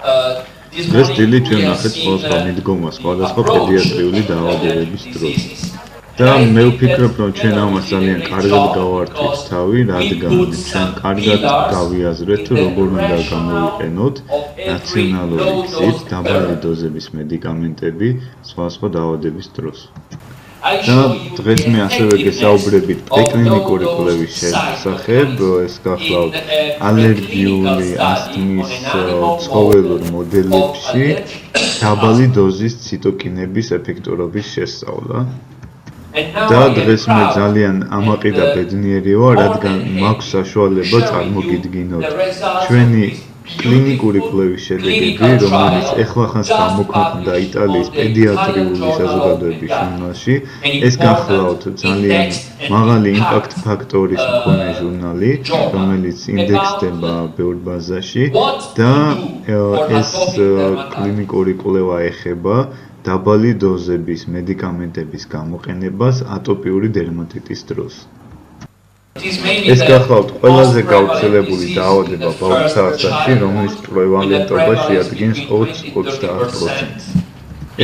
დღეს დილით ჩვენ ნახეთ სხვადასხვა მიდგომას სხვადასხვა პედიატრიული დაავადებების დროს. და მე ვფიქრობ, რომ ჩვენ ამას ძალიან კარგად გავართვით თავი, რადგან ჩვენ კარგად გავიაზრეთ, თუ როგორ უნდა გამოვიყენოთ რაციონალური გზით დაბალი დოზების მედიკამენტები სხვადასხვა დაავადების დროს. და დღეს მე ასევე გესაუბრებით პრეკლინიკური კვლევის შესახებ, ეს გახლავთ ალერგიული ასთმის ცხოველურ მოდელებში დაბალი დოზის ციტოკინების ეფექტურობის შესწავლა. და დღეს მე ძალიან ამაყი და ბედნიერი ვარ, რადგან მაქვს საშუალება წარმოგიდგინოთ ჩვენი კლინიკური კვლევის შედეგები, რომელიც ეხლახანს გამოქვეყნდა იტალიის პედიატრიული საზოგადოების ჟურნალში. ეს გახლავთ ძალიან მაღალი იმპაქტ ფაქტორის მქონე ჟურნალი, რომელიც ინდექსდება ბევრ ბაზაში და ეს კლინიკური კვლევა ეხება დაბალი დოზების მედიკამენტების გამოყენებას ატოპიური დერმატიტის დროს. ეს გახლავთ ყველაზე გავრცელებული დაავადება ბავშვთაოსში, რომლის პრევალენტობა შეადგენს 20-30%.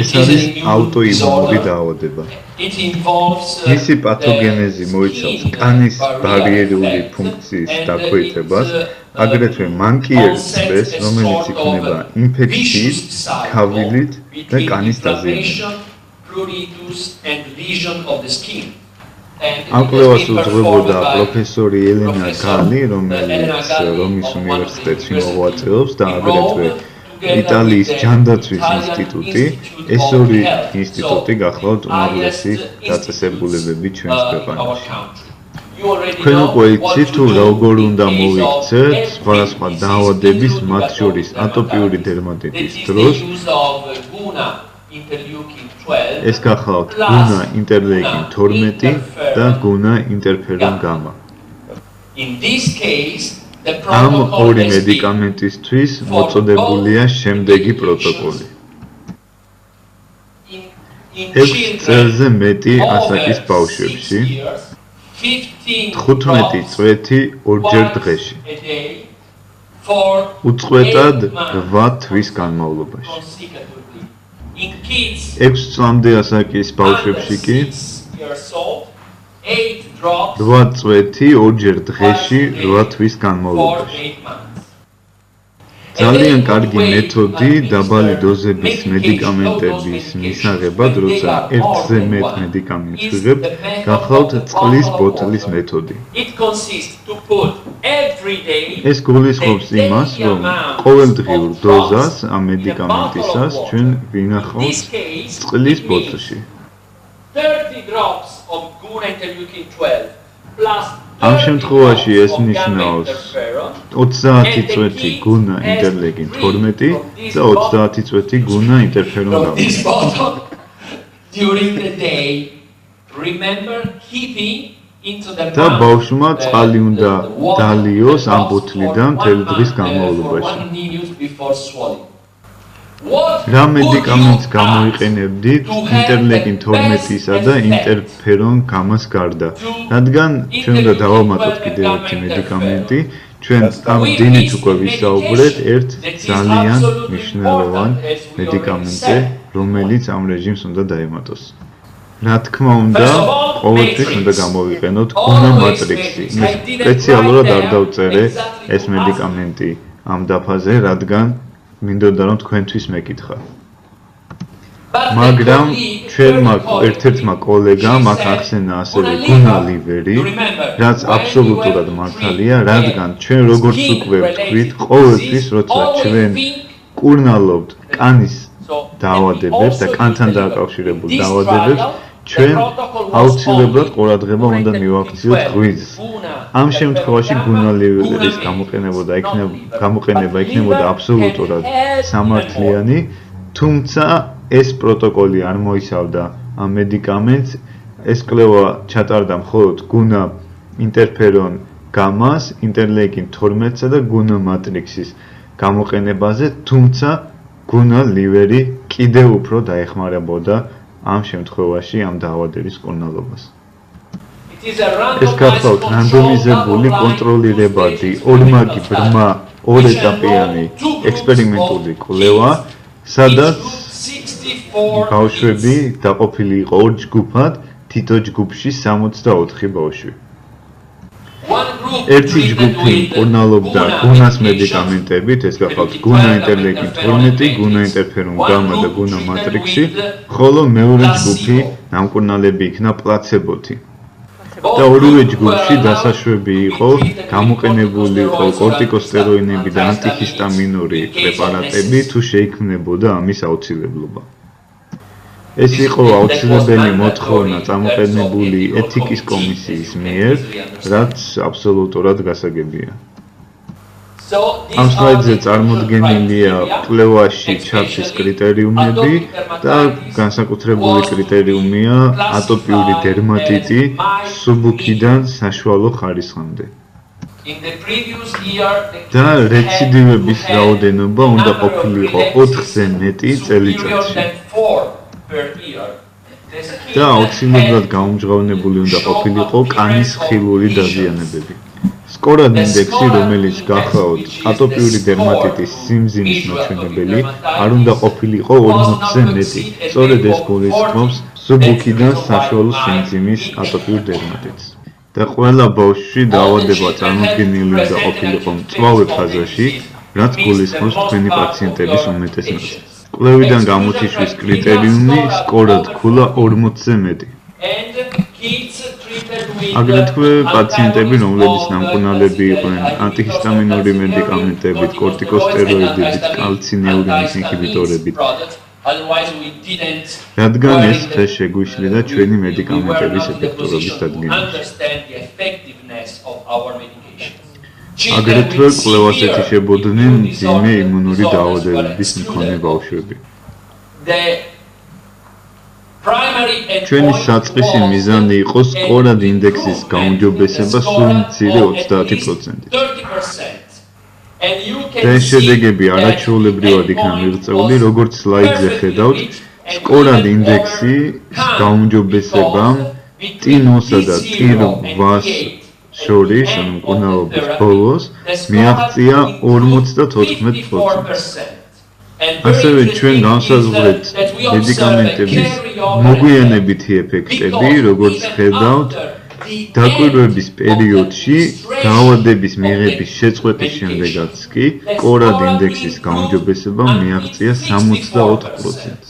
ეს არის აუტოიმუნური დაავადება. მისი პათოგენეზი მოიცავს კანის ბარიერული ფუნქციის დაქვეითებას, აგრეთვე მანკიერ წვეს, რომელიც იქმნება ინფექციით, ქავილით და კანის დაზიანებით. ამ კვლევას უძღვებოდა პროფესორი ელენა გალი, რომელიც რომის უნივერსიტეტში მოღვაწეობს და აგრეთვე იტალიის ჯანდაცვის ინსტიტუტი. ეს ორი ინსტიტუტი გახლავთ უმაღლესი დაწესებულებები ჩვენს ქვეყანაში. თქვენ უკვე იცით, თუ როგორ უნდა მოვიქცეთ სხვადასხვა დაავადების, მათ შორის ატოპიური დერმატიტის დროს. ეს გახლავთ გუნა ინტერლეიკინ 12 და გუნა ინტერფერონ გამა. ამ ორი მედიკამენტისთვის მოწოდებულია შემდეგი პროტოკოლი. 6 წელზე მეტი ასაკის ბავშვებში 15 წვეთი ორჯერ დღეში. უწყვეტად 8 თვის განმავლობაში. 6 წლამდე ასაკის ბავშვებში კი 8 წვეთი ორჯერ დღეში 8 თვის განმავლობაში. ძალიან კარგი მეთოდი დაბალი დოზების მედიკამენტების მისაღებად, როცა ერთზე მეტ მედიკამენტს ვიღებთ, გახლავთ წყლის ბოთლის მეთოდი. ეს გულისხმობს იმას, რომ ყოველდღიურ დოზას ამ მედიკამენტისას ჩვენ ვინახავთ წყლის ბოთლში. ამ შემთხვევაში ეს ნიშნავს 30 წვეთი გუნა ინტერლეიკინ 12 და 30 წვეთი გუნა ინტერფერონ გამა. და ბავშვმა წყალი უნდა დალიოს ამ ბოთლიდან მთელი დღის განმავლობაში. რა მედიკამენტს გამოიყენებდით ინტერლეიკინ 12-ისა და ინტერფერონ გამას გარდა, რადგან ჩვენ უნდა დავამატოთ კიდევ ერთი მედიკამენტი, ჩვენ ამ დინით უკვე ვისაუბრეთ ერთ ძალიან მნიშვნელოვან მედიკამენტზე, რომელიც ამ რეჟიმს უნდა დაემატოს. რა თქმა უნდა, ყოველთვის უნდა გამოვიყენოთ გუნა მატრიქსი. მე სპეციალურად არ დავწერე ეს მედიკამენტი ამ დაფაზე, რადგან მინდოდა რომ თქვენთვის მეკითხა. მაგრამ ჩვენმა ერთ-ერთმა კოლეგამ აქ ახსენა ასევე გუნა ლივერი, რაც აბსოლუტურად მართალია, რადგან ჩვენ როგორც უკვე ვთქვით, ყოველთვის როცა ჩვენ კურნალობთ კანის დაავადებებს და კანთან დაკავშირებულ დაავადებებს, ჩვენ აუცილებლად ყურადღება უნდა მივაქციოთ ღვიძლს. ამ შემთხვევაში გუნა ლივერის გამოყენება იქნებოდა აბსოლუტურად სამართლიანი, თუმცა ეს პროტოკოლი არ მოიცავდა ამ მედიკამენტს. ეს კვლევა ჩატარდა მხოლოდ გუნა ინტერფერონ გამას, ინტერლეიკინ 12-სა და გუნა მატრიქსის გამოყენებაზე, თუმცა გუნა ლივერი კიდევ უფრო დაეხმარებოდა ამ შემთხვევაში ამ დაავადების კურნალობას. ეს გახლავთ რანდომიზებული კონტროლირებადი ორმაგი ბრმა ორეტაპიანი ექსპერიმენტული კვლევა, სადაც ბავშვები დაყოფილი იყო ორ ჯგუფად, თითო ჯგუფში 64 ბავშვი. ერთი ჯგუფი მკურნალობდა გუნას მედიკამენტებით, ეს გახლავთ გუნა ინტერლეიკინ 12, გუნა ინტერფერონ გამა და გუნა მატრიქსი, ხოლო მეორე ჯგუფი დამკურნალები იქნა პლაცებოთი. და ორივე ჯგუფში დასაშვები იყო, გამოყენებული იყო კორტიკოსტეროიდები და ანტიჰისტამინური პრეპარატები, თუ შეიქმნებოდა ამის აუცილებლობა. ეს იყო აუცილებელი მოთხოვნა წამოყენებული ეთიკის კომისიის მიერ, რაც აბსოლუტურად გასაგებია. ამ სლაიდზე წარმოდგენილია კვლევაში ჩართვის კრიტერიუმები და განსაკუთრებული კრიტერიუმია ატოპიური დერმატიტი სუბუქიდან საშუალო ხარისხამდე. და რეციდივების რაოდენობა უნდა ყოფილიყო 4-ზე მეტი წელიწადში. და აუცილებლად გაუმჟღავნებული უნდა ყოფილიყო კანის ხილული დაზიანებები. სკორად ინდექსი, რომელიც გახლავთ ატოპიური დერმატიტის სიმძიმის მაჩვენებელი, არ უნდა ყოფილიყო 40-ზე მეტი. სწორედ ეს გულისხმობს სუბუქიდან საშუალო სიმძიმის ატოპიურ დერმატიტს. და ყველა ბავშვში დაავადება წარმოდგენილი უნდა ყოფილიყო მწვავე ფაზაში, რაც გულისხმობს თქვენი პაციენტების უმეტეს ნაწილს. კვლევიდან გამოსიშვის კრიტერიუმი სკორად ქულა 40-ზე მეტი. აგრეთვე პაციენტები, რომლებიც დამკურნალები იყვნენ ანტიჰისტამინური მედიკამენტებით, კორტიკოსტეროიდებით, კალცინეურინის ინჰიბიტორებით, რადგან ეს ხე შეგვიშლიდა ჩვენი მედიკამენტების ეფექტურობის დადგენაში. აგრეთვე კვლევას ეთიშებოდნენ მძიმე იმუნური დაავადებების მქონე ბავშვები. ჩვენი საწყისი მიზანი იყო სკორად ინდექსის გაუმჯობესება სულ მცირე 30%-ით. და ეს შედეგები არაჩვეულებრივად იქნა მიღწეული, როგორც სლაიდზე ხედავთ, სკორად ინდექსი გაუმჯობესებამ ტინ-9-სა და ტირ-8-ს შორის, ანუ მკურნალობის ბოლოს, მიაღწია 54%. ასევე ჩვენ განსაზღვრეთ მედიკამენტების მოგვიანებითი ეფექტები, როგორც ხედავთ, დაკვირვების პერიოდში დაავადების მიღების შეწყვეტის შემდეგაც კი სკორად ინდექსის გაუმჯობესებამ მიაღწია 64%-ს.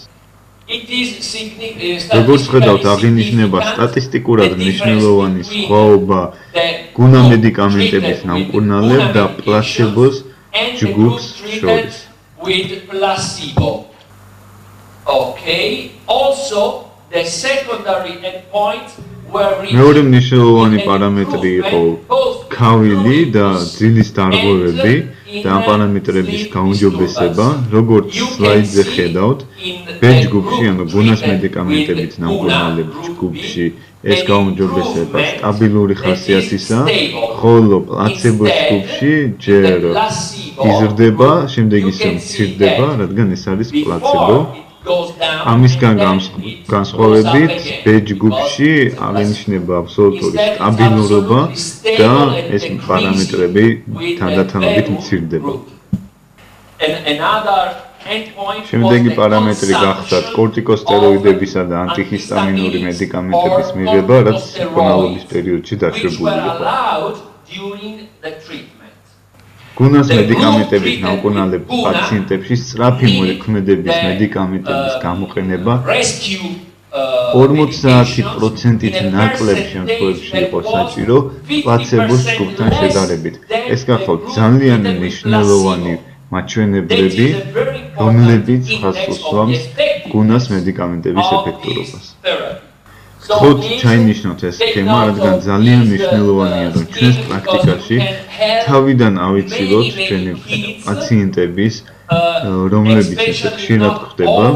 როგორც ხედავთ, აღინიშნება სტატისტიკურად მნიშვნელოვანი სხვაობა გუნა მედიკამენტების ნამკურნალებ და პლაცებოს ჯგუფს შორის. With placebo. Okay. Also, the secondary endpoint were მეორე მნიშვნელოვანი პარამეტრი იყო ქავილი და ძილის დარღვევები და ამ პარამეტრების გაუმჯობესება, როგორც სლაიდზე ხედავთ, B ჯგუფში, ანუ გუნას მედიკამენტებით ნამკურნალებ ჯგუფში ეს გაუმჯობესება სტაბილური ხასიათისა, ხოლო პლაცებოს ჯგუფში ჯერ იზრდება, შემდეგ ისე მცირდება, რადგან ეს არის პლაცებო. ამისგან განსხვავებით, B ჯგუფში აღინიშნება აბსოლუტური სტაბილურობა და ეს პარამეტრები თანდათანობით მცირდება. შემდეგი პარამეტრი გახდათ კორტიკოსტეროიდებისა და ანტიჰისტამინური მედიკამენტების მიღება, რაც მკურნალობის პერიოდში დაშვებული იყო. გუნას მედიკამენტებით ნამკურნალებ პაციენტებში სწრაფი მოქმედების მედიკამენტების გამოყენება 50%-ით ნაკლებ შემთხვევებში იყო საჭირო პლაცებოს ჯგუფთან შედარებით. ეს გახლავთ ძალიან მნიშვნელოვანი მაჩვენებლები, რომლებიც ხაზს გუნას მედიკამენტების ეფექტურობას. ხოთ ჩაინიშნოთ ეს სქემა, რადგან ძალიან მნიშვნელოვანია, რომ ჩვენს პრაქტიკაში თავიდან ავიცილოთ ჩვენი პაციენტების, რომლებიც ესე ხშირად გვხდება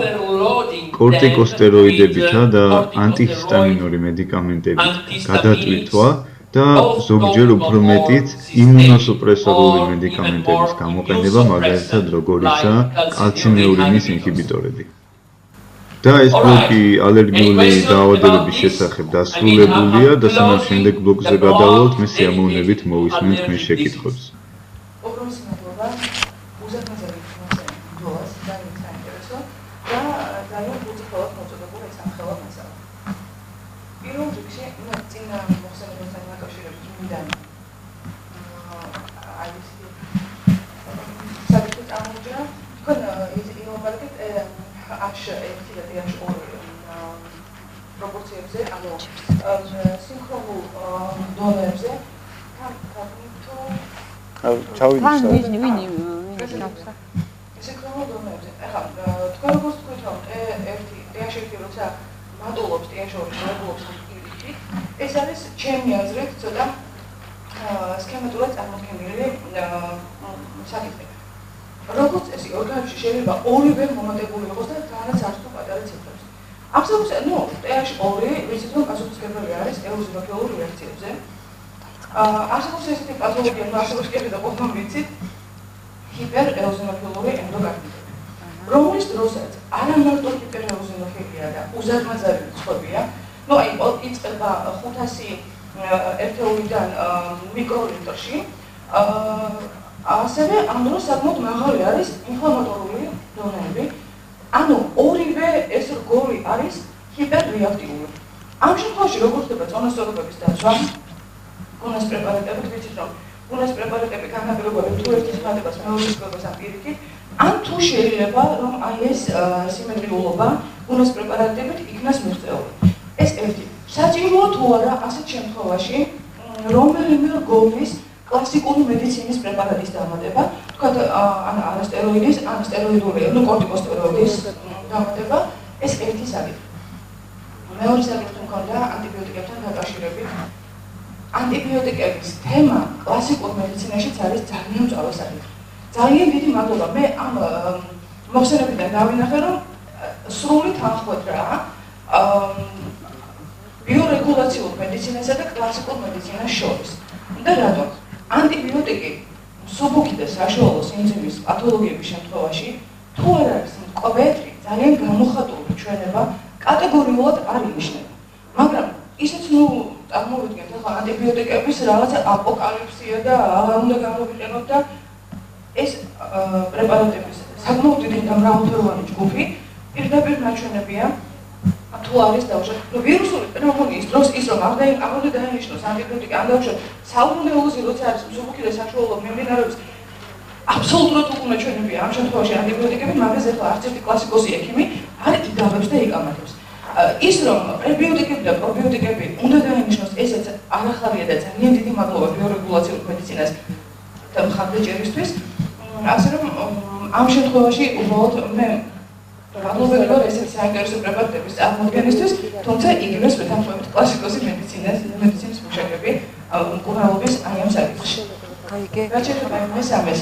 კორტიკოსტეროიდებითა და ანტიჰისტამინური მედიკამენტებით გადატვირთვა და ზოგჯერ უფრო მეტიც იმუნოსუპრესორული მედიკამენტების გამოყენება, მაგალითად როგორიცაა კალცინეურინის ინჰიბიტორები. და ეს ბლოკი ალერგიული დაავადებების შესახებ დასრულებულია და სანამ შემდეგ ბლოკზე გადავალთ, მე სიამოვნებით მოვისმენთ თქვენს შეკითხვებს. უზარმაზარი ინფორმაცია დოლას ძალიან საინტერესო და ძალიან უწიფრად მოწოდებული ეს ამხელა მასალა. პირველ რიგში, წინა მოხსენებასთან დაკავშირებით მინდა საერთოდ ამოჯერა, თქვენ იმოვარდეთ H1 და H2 პროპორციებზე, ანუ სინქრონულ დონეებზე ჩავიდი ვინი სინქრონულ დონეებზე. ახლა თქვენ როგორც თქვით, რომ H1 როცა მატულობს H2 მატულობს პირიქით, ეს არის ჩემი აზრით ცოტა სქემატურად წარმოქმნილი საკითხი. როგორც წესი, ორგანიზმში შეიძლება ორივე მომატებული იყოს და თანაც არც თუ პატარა ციფრებს. ამ საკითხს, TH2 ვიცით რომ პასუხისმგებელი არის ეოზინოფილურ რეაქციებზე. არსებობს ესეთი პათოლოგია, არსებობს კიდევ და ყველამ ვიცით ჰიპერეოზინოფილური ენდოკარდინიტი. რომლის დროსაც არა მარტო ჰიპერეოზინოფილია და უზარმაზარი რიცხვებია, იწყება 500 ერთეულიდან მიკროლიტრში, ასევე ამ დროს საკმაოდ მაღალი არის ინფლამატორული დონეები, ანუ ორივე ეს რგოლი არის ჰიპერრეაქტიული. ამ შემთხვევაში როგორ ხდება წონასწორობების დაცვა? გუნას პრეპარატებით ვიცით რომ გუნას პრეპარატები განაპირობებენ თუ ერთის ხმადებას მეორეს ხმადებას ამ პირიქით, ან თუ შეიძლება რომ აი ეს სიმეტრიულობა გუნას პრეპარატებით იქნას მიღწეული. ეს ერთი. საჭიროა თუ არა ასეთ შემთხვევაში რომელიმე რგოლის კლასიკური მედიცინის პრეპარატის დამატება, თქვათ ანასტეროიდის, ანსტეროიდული, კორტიკოსტეროიდის დამატება, ეს ერთი საკითხი. მეორე საკითხი მქონდა ანტიბიოტიკებთან დაკავშირებით. ანტიბიოტიკების თემა კლასიკურ მედიცინაშიც არის ძალიან მწვავე საკითხი. ძალიან დიდი მადლობა. მე ამ მოხსენებიდან დავინახე, რომ სრული თანხმოთრაა ბიორეგულაციურ მედიცინასა და კლასიკურ მედიცინას შორის. და რატომ? ანტიბიოტიკი მსუბუქი და საშუალო სიმძიმის პათოლოგიების შემთხვევაში თუ არ არის მკვეთრი, ძალიან გამოხატული ჩვენება, კატეგორიულად არ ინიშნება. მაგრამ ისიც წარმოვიდგენთ, ახლა ანტიბიოტიკების რაღაცა აპოკალიფსია და აღარ უნდა გამოვიყენოთ და ეს პრეპარატების საკმაოდ დიდი და მრავალფეროვანი ჯგუფი პირდაპირ ნაჩვენებია თუ არის დაუშვათ ვირუსული პნევმონიის დროს ის რომ არ უნდა დაინიშნოს ანტიბიოტიკი ან დაუშვათ საურონეოზი როცა არის მსუბუქი და საშუალო მიმდინარეობს აბსოლუტურად უკუნა-ჩვენებია ამ შემთხვევაში ანტიბიოტიკები, მაგრამ ახლა არც ერთი კლასიკოსი ექიმი არ იგავებს და იკამათებს. ის რომ პრებიოტიკები და პრობიოტიკები უნდა დაინიშნოს, ესეც არახალია და ძალიან დიდი მადლობა ბიორეგულაციურ მედიცინას და მხარდაჭერისთვის. ასე რომ ამ შემთხვევაში უბრალოდ მე მადლობელი ვარ ესეთი საინტერესო პრეპარატების წარმოქმნისთვის, თუმცა იგივეს ვეთანხმებით კლასიკოსი მედიცინის მუშაკები მკურნალობის აი ამ საკითხში. რაც შეეხება მესამეს.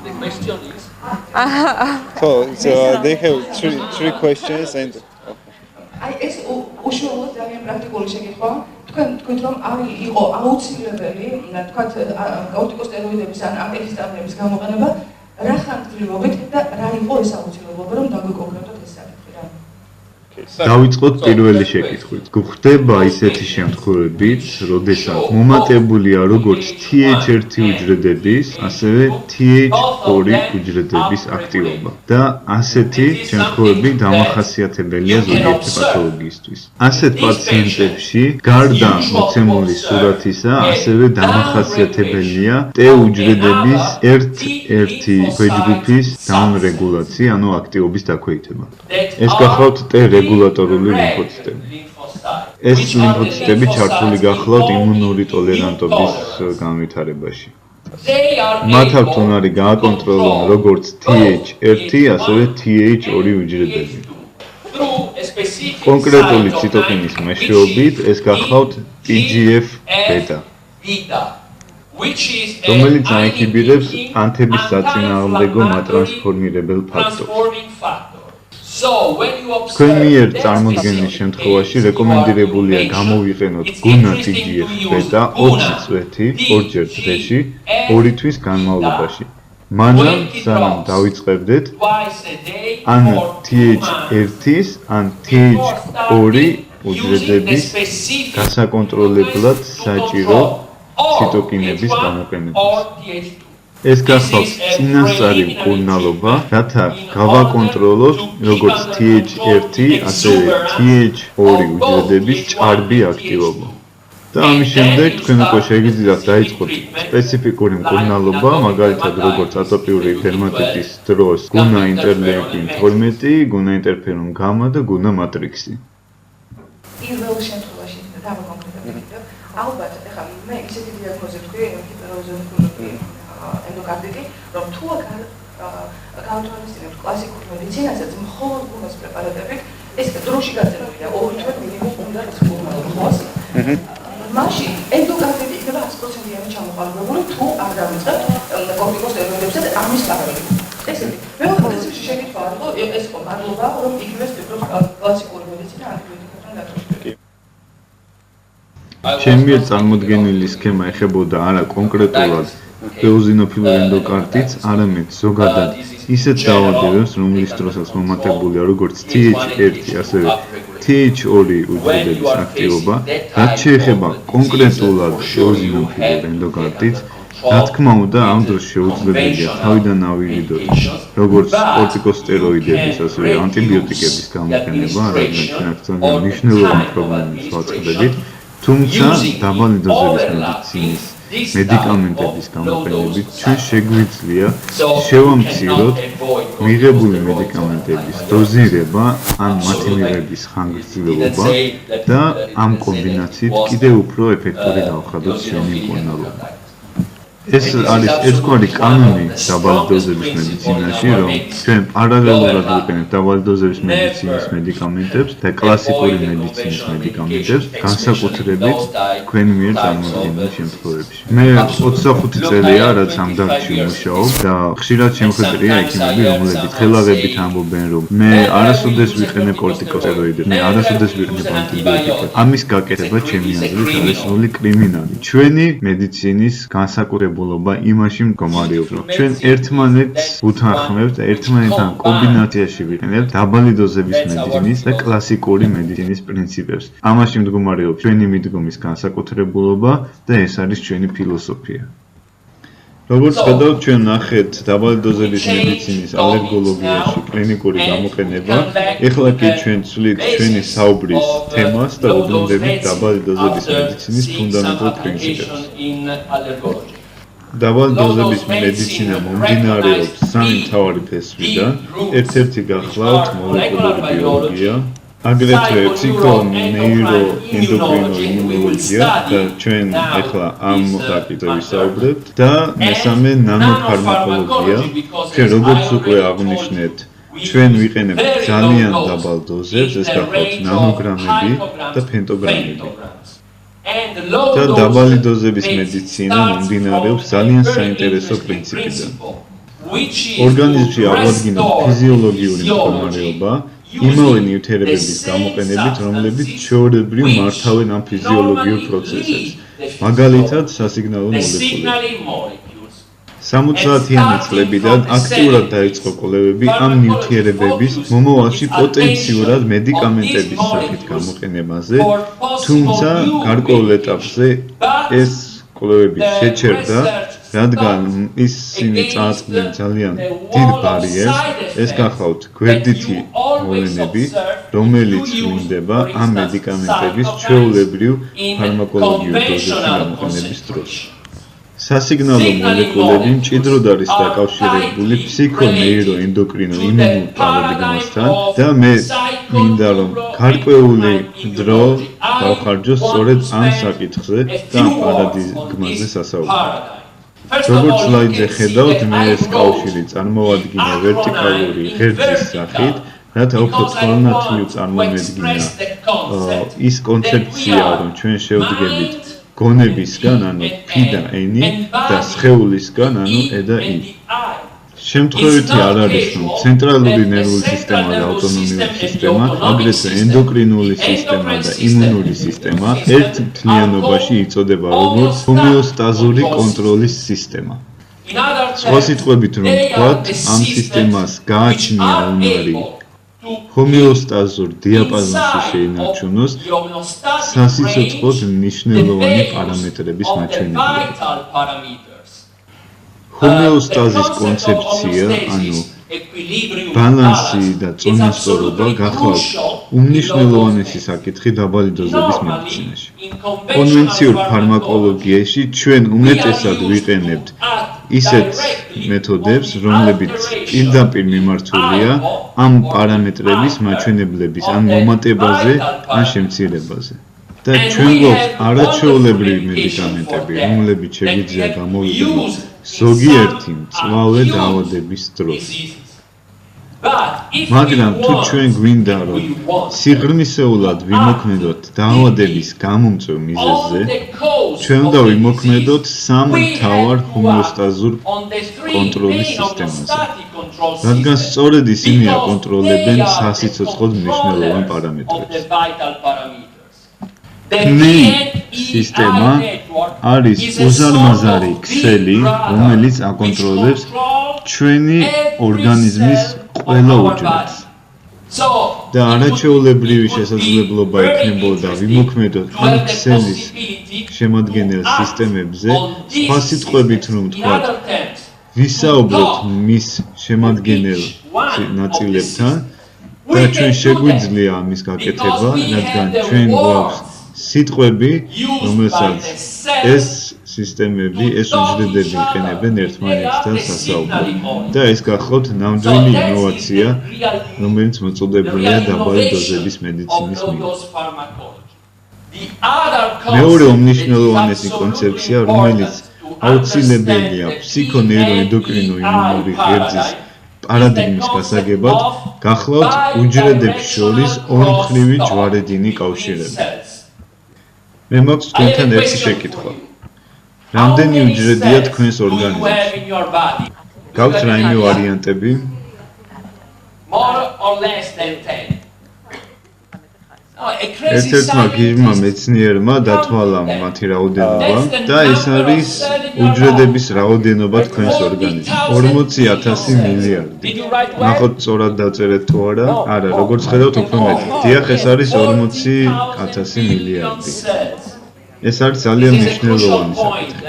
The question is. So they have three questions and. აი ეს უშუალოდ ძალიან პრაქტიკული შეკითხვა. თქვენ რომ იყო აუცილებელი, თქვათ კორტიკოსტეროიდების ან ანტიჰისტამინების გამოყენება რა ხანგრძლივობით და რა იყო ეს აუცილებლობა რომ დაგვიკონკრეტოთ ეს საკითხი რა. დავიწყოთ პირველი შეკითხვით. გვხდება ისეთი შემთხვევებით, როდესაც მომატებულია როგორც TH1 უჯრედების, ასევე TH2 უჯრედების აქტივობა. და ასეთი შემთხვევები დამახასიათებელია ზოგიერთი პათოლოგიისთვის. ასეთ პაციენტებში, გარდა მოცემული სურათისა, ასევე დამახასიათებელია T უჯრედების ერთ-ერთი ქვეჯგუფის დაუნრეგულაცია, ანუ აქტივობის დაქვეითება. ეს გახლავთ T რეგულატორული ლიმფოციტები. ეს ლიმფოციტები ჩართული გახლავთ იმუნური ტოლერანტობის განვითარებაში. მათ აქვთ უნარი გააკონტროლონ როგორც TH1, ასევე TH2 უჯრედები. კონკრეტული ციტოკინის მეშვეობით ეს გახლავთ TGF-β, რომელიც აინჰიბირებს ანთების საწინააღმდეგო მატრანსფორმირებელ ფაქტორს. თქვენ მიერ წარმოდგენის შემთხვევაში რეკომენდირებულია გამოვიყენოთ გუნა TGF-β 20 წვეთი, ორჯერ დღეში, 2 თვის განმავლობაში. მანამ სანამ დავიწყებდეთ ან TH1-ის, ან TH2 უჯრედების გასაკონტროლებლად საჭირო ციტოკინების გამოყენებას. ეს გახლავს წინასწარი მკურნალობა, რათა გავაკონტროლოთ როგორც TH1, ასევე TH2 უჯრედების ჭარბი აქტივობა. და ამის შემდეგ თქვენ უკვე შეგიძლიათ დაიწყოთ სპეციფიკური მკურნალობა, მაგალითად როგორც ატოპიური დერმატიტის დროს გუნა ინტერლეიკინ 12, გუნა ინტერფერონ გამა და გუნა მატრიქსი. პირველ შემთხვევაში დავაკონკრეტებდით, ალბათ ეხლა მე ისეთი დიაგნოზი ვთქვი, ჰიპეროზონიკული ენდოკარდიტი, რომ თუ გავთვალისწინებთ კლასიკურ მედიცინასაც მხოლოდ გუნას პრეპარატებით, ეს დროში გაწერილია 2 თვე მინიმუმ უნდა რწმუნდას. მაშინ ენდოკარდიტი იქნება 100%-იანი ჩამოყალიბებული, თუ არ დავიწყებთ კორტიკოსტეროიდებზე და ამის პარალელით. ესეთი. მეორე პრინციპში შეგიძლია რომ ეს იყო მადლობა, რომ იგივე სტიპრობს კლასიკური მედიცინა ანტიბიოტიკებთან დაკავშირებით. ჩემი წარმოდგენილი სქემა ეხებოდა არა კონკრეტულად ეოზინოფილურ ენდოკარდიტს, არამედ ზოგადად ისეთ დაავადებებს, რომლის დროსაც მომატებულია როგორც TH1, ასევე TH2 უჯრედების აქტივობა, რაც შეეხება კონკრეტულად ეოზინოფილურ ენდოკარდიტს, რა თქმა უნდა, ამ დროს შეუძლებელია თავიდან ავიღიდოთ როგორც კორტიკოსტეროიდების, ასევე ანტიბიოტიკების გამოყენება, რადგან ჩვენ აქ ძალიან მნიშვნელოვანი პრობლემის ვაწყდებით, თუმცა დაბალი დოზების მედიცინის მედიკამენტების გამოყენებით ჩვენ შეგვიძლია შევამციროთ მიღებული მედიკამენტების დოზირება ან მათი მიღების ხანგრძლივობა და ამ კომბინაციით კიდევ უფრო ეფექტური გავხადოთ ჩვენი მკურნალობა. ეს არის ერთგვარი კანონი დაბალი დოზების მედიცინაში, რომ ჩვენ პარალელურად ვიყენებთ დაბალი დოზების მედიცინის მედიკამენტებს და კლასიკური მედიცინის მედიკამენტებს, განსაკუთრებით თქვენი მიერ წარმოდგენილ შემთხვევებში. მე 25 წელია, რაც ამ დარგში ვმუშაობ და ხშირად შემხედრია ექიმები, რომლებიც ხელაღებით ამბობენ, რომ მე არასოდეს ვიყენებ კორტიკოსტეროიდებს, მე არასოდეს ვიყენებ ანტიბიოტიკებს. ამის გაკეთება ჩემი აზრით არის სრული კრიმინალი. ჩვენი მედიცინის განსაკუთრებული იმაში მდგომარეობს, რომ ჩვენ ერთმანეთს უთანხმებთ და ერთმანეთთან კომბინაციაში ვიყენებთ დაბალი დოზების მედიცინის და კლასიკური მედიცინის პრინციპებს. ამაში მდგომარეობს ჩვენი მიდგომის განსაკუთრებულობა და ეს არის ჩვენი ფილოსოფია. როგორც ხედავთ, ჩვენ ნახეთ დაბალი დოზების მედიცინის ალერგოლოგიაში კლინიკური გამოყენება. ეხლა კი ჩვენ ვცვლით ჩვენი საუბრის თემას და ვუბრუნდებით დაბალი დოზების მედიცინის ფუნდამენტურ პრინციპებს. დაბალი დოზების მედიცინა მომდინარეობს სამი მთავარი ფესვიდან. ერთ-ერთი გახლავთ მოლეკულური ბიოლოგია, აგრეთვე ფსიქო-ნეირო-ენდოკრინო-იმუნოლოგია და ჩვენ ახლა ამ საკითხზე ვისაუბრებთ და მესამე ნანოფარმაკოლოგია. ჩვენ როგორც უკვე აღვნიშნეთ, ჩვენ ვიყენებთ ძალიან დაბალ დოზებს, ეს გახლავთ ნანოგრამები და ფენტოგრამები. და დაბალი დოზების მედიცინა მომდინარეობს ძალიან საინტერესო პრინციპიდან. ორგანიზმში აღადგინოთ ფიზიოლოგიური მდგომარეობა იმავე ნივთიერებების გამოყენებით, რომლებიც ჩვეულებრივ მართავენ ამ ფიზიოლოგიურ პროცესებს, მაგალითად სასიგნალო მოლეკულები. 60-იანი წლებიდან აქტიურად დაიწყო კვლევები ამ ნივთიერებების მომავალში პოტენციურად მედიკამენტების სახით გამოყენებაზე, თუმცა გარკვეულ ეტაპზე ეს კვლევები შეჩერდა, რადგან ისინი წააწყდნენ ძალიან დიდ ბარიერს, ეს გახლავთ გვერდითი მოვლენები, რომელიც ვლინდება ამ მედიკამენტების ჩვეულებრივ ფარმაკოლოგიურ დოზებში გამოყენების დროს. სასიგნალო მოლეკულები მჭიდროდ არის დაკავშირებული ფსიქო-ნეირო-ენდოკრინო-იმუნურ პარადიგმასთან და მე მინდა რომ გარკვეული დრო დავხარჯო სწორედ ამ საკითხზე და ამ პარადიგმაზე სასაუბრო. როგორც სლაიდზე ხედავთ, მე ეს კავშირი წარმოვადგინა ვერტიკალური ღერძის სახით, რათა უფრო თვალნათლივ წარმომედგინა ის კონცეფცია, რომ ჩვენ შევდგებით გონებისგან, ანუ P და N და სხეულისგან, ანუ E და I. შემთხვევითი არ არის, რომ ცენტრალური ნერვული სისტემა და ავტონომიური სისტემა, აგრეთვე ენდოკრინული სისტემა და იმუნური სისტემა ერთ მთლიანობაში იწოდება როგორც ჰომეოსტაზური კონტროლის სისტემა. სხვა სიტყვებით რომ ვთქვათ, ამ სისტემას გააჩნია უნარი ჰომეოსტაზურ დიაპაზონში შეინარჩუნოს სასიცოცხლოდ მნიშვნელოვანი პარამეტრების მაჩვენებლები. ჰომეოსტაზის კონცეფცია, ანუ ბალანსი და წონასწორობა გახლავთ უმნიშვნელოვანესი საკითხი დაბალი დოზების მედიცინაში. კონვენციურ ფარმაკოლოგიაში ჩვენ უმეტესად ვიყენებთ ისეთ მეთოდებს, რომლებიც პირდაპირ მიმართულია ამ პარამეტრების მაჩვენებლების ან მომატებაზე ან შემცირებაზე. და ჩვენ გვაქვს არაჩვეულებრივი მედიკამენტები, რომლებიც შეგვიძლია გამოვიყენოთ ზოგიერთი მწვავე დაავადების დროს. მაგრამ თუ ჩვენ გვინდა რომ სიღრმისეულად ვიმოქმედოთ დაავადების გამომწვევ მიზეზზე, ჩვენ უნდა ვიმოქმედოთ სამ მთავარ ჰომეოსტაზურ კონტროლის სისტემაზე, რადგან სწორედ ისინი აკონტროლებენ სასიცოცხლოდ მნიშვნელოვან პარამეტრებს. სისტემა არის უზარმაზარი ქსელი, რომელიც აკონტროლებს ჩვენი ორგანიზმის ყველა უჯრედს. და არაჩვეულებრივი შესაძლებლობა იქნებოდა ვიმოქმედოთ ამ ქსელის შემადგენელ სისტემებზე, სხვა სიტყვებით რომ ვთქვათ, ვისაუბროთ მის შემადგენელ ნაწილებთან და ჩვენ შეგვიძლია ამის გაკეთება, რადგან ჩვენ გვაქვს სიტყვები, რომელსაც ეს სისტემები, ეს უჯრედები იყენებენ ერთმანეთთან სასაუბრად. და ეს გახლავთ ნამდვილი ინოვაცია, რომელიც მოწოდებულია დაბალი დოზების მედიცინის მიერ. მეორე უმნიშვნელოვანესი კონცეფცია, რომელიც აუცილებელია ფსიქონეიროენდოკრინო-იმუნური ღერძის პარადიგმის გასაგებად, გახლავთ უჯრედებს შორის ორმხრივი ჯვარედინი კავშირები. მე მაქვს თქვენთან ერთი შეკითხვა. რამდენი უჯრედია თქვენს ორგანიზმში? გაქვთ რაიმე ვარიანტები? ერთ-ერთმა გიჟმა მეცნიერმა დათვალა მათი რაოდენობა და ეს არის უჯრედების რაოდენობა თქვენს ორგანიზმში. 40,000 მილიარდი. ნახოთ სწორად დაწერეთ თუ არა? არა, როგორც ხედავთ უფრო მეტი. დიახ, ეს არის 40,000 მილიარდი. ეს არის ძალიან მნიშვნელოვანი საკითხი.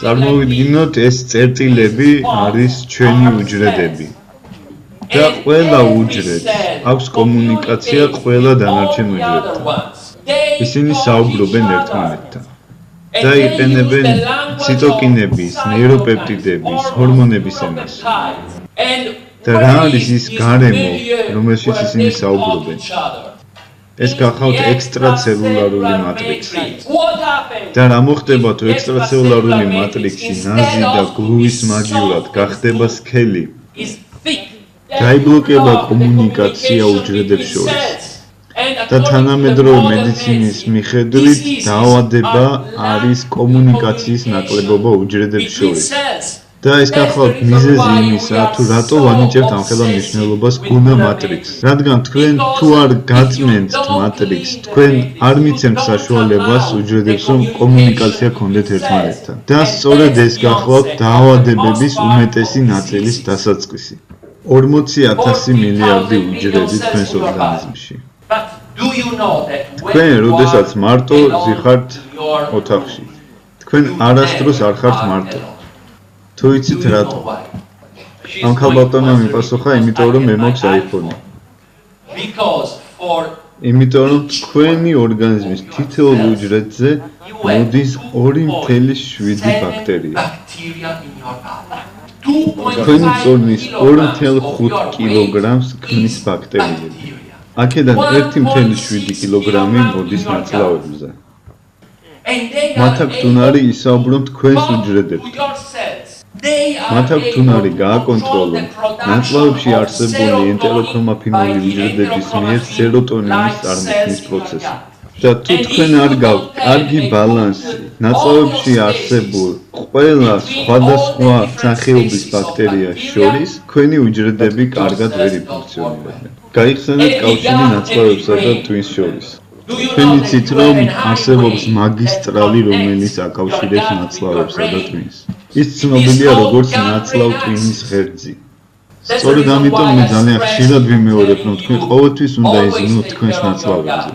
წარმოვიდგინოთ, ეს წერტილები არის ჩვენი უჯრედები. და ყველა უჯრედს აქვს კომუნიკაცია ყველა დანარჩენ უჯრედთან. ისინი საუბრობენ ერთმანეთთან და იყენებენ ციტოკინების, ნეიროპეპტიდების, ჰორმონების ენას. და რა არის ის გარემო, რომელშიც ისინი საუბრობენ? ეს გახავთ ექსტრაცელულარული მატრიქსი. და რა მოხდება თუ ექსტრაცელულარული მატრიქსი ნაზი და გლუვის მაგივრად გახდება სქელი? დაიბლოკება კომუნიკაცია უჯრედებს შორის. და თანამედროვე მედიცინის მიხედვით დაავადება არის კომუნიკაციის ნაკლებობა უჯრედებს შორის. და ეს გახლავთ მიზეზი იმისა, თუ რატო ვანიჭებთ ამხელა მნიშვნელობას გუნა მატრიქსს. რადგან თქვენ თუ არ გაწმენთ მატრიქსს, თქვენ არ მიცემთ საშუალებას უჯრედებს, რომ კომუნიკაცია გქონდეთ ერთმანეთთან. და სწორედ ეს გახლავთ დაავადებების უმეტესი ნაწილის დასაწყისი. 40,000 მილიარდი უჯრედი თქვენს ორგანიზმში. თქვენ, როდესაც მარტო ზიხართ ოთახში, თქვენ არასდროს არ ხართ მარტო. თუ იცით რატო? ამ ქალბატონმა მიპასუხა, იმიტომ რომ მე მაქვს iPhone. იმიტომ რომ თქვენი ორგანიზმის თითოეულ უჯრედზე მოდის 2,7 ბაქტერია. თქვენი წონის 2,5 კილოგრამს ქმნის ბაქტერიები. აქედან 1,7 კილოგრამი მოდის ნაწლავებზე. მათ აქვთ უნარი ისაუბრონ თქვენს უჯრედებთან. მათ აქვთ უნარი გააკონტროლონ ნაწლავებში არსებული ენტეროქრომაფინური უჯრედების მიერ სეროტონინის წარმოქმნის პროცესი. და თუ თქვენ არ გაქვთ კარგი ბალანსი ნაწლავებში არსებულ ყველა სხვადასხვა სახეობის ბაქტერიას შორის, თქვენი უჯრედები კარგად ვერ იფუნქციონირებენ. გაიხსენეთ კავშირი ნაწლავებსა და ტვინს შორის. თქვენ იცით, რომ არსებობს მაგისტრალი, რომელიც აკავშირებს ნაწლავებსა და ტვინს. ის ცნობილია როგორც ნაწლავ-ტვინის ღერძი. სწორედ ამიტომ მე ძალიან ხშირად ვიმეორებ, რომ თქვენ ყოველთვის უნდა იზრუნოთ თქვენს ნაწლავებზე.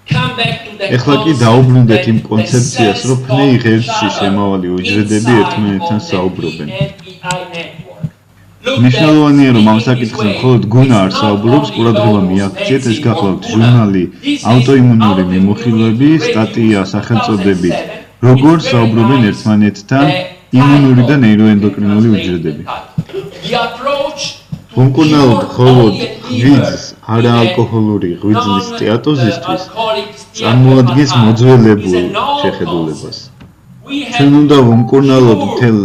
ეხლა კი დაუბრუნდეთ იმ კონცეფციას, რომ ფნეი ღერძში შემავალი უჯრედები ერთმანეთთან საუბრობენ. მნიშვნელოვანია, რომ ამ საკითხზე მხოლოდ გუნა არ საუბრობს, ყურადღება მიაქციეთ, ეს გახლავთ ჟურნალი ავტოიმუნური მიმოხილვები, სტატია სახელწოდებით როგორ საუბრობენ ერთმანეთთან იმუნური და ნეიროენდოკრინული უჯრედები. მომკურნალოდ მხოლოდ ღვიძლს არაალკოჰოლური ღვიძლის სტეატოზისთვის წარმოადგენს მოძველებულ შეხედულებას. ჩვენ უნდა ვმკურნალოთ მთელ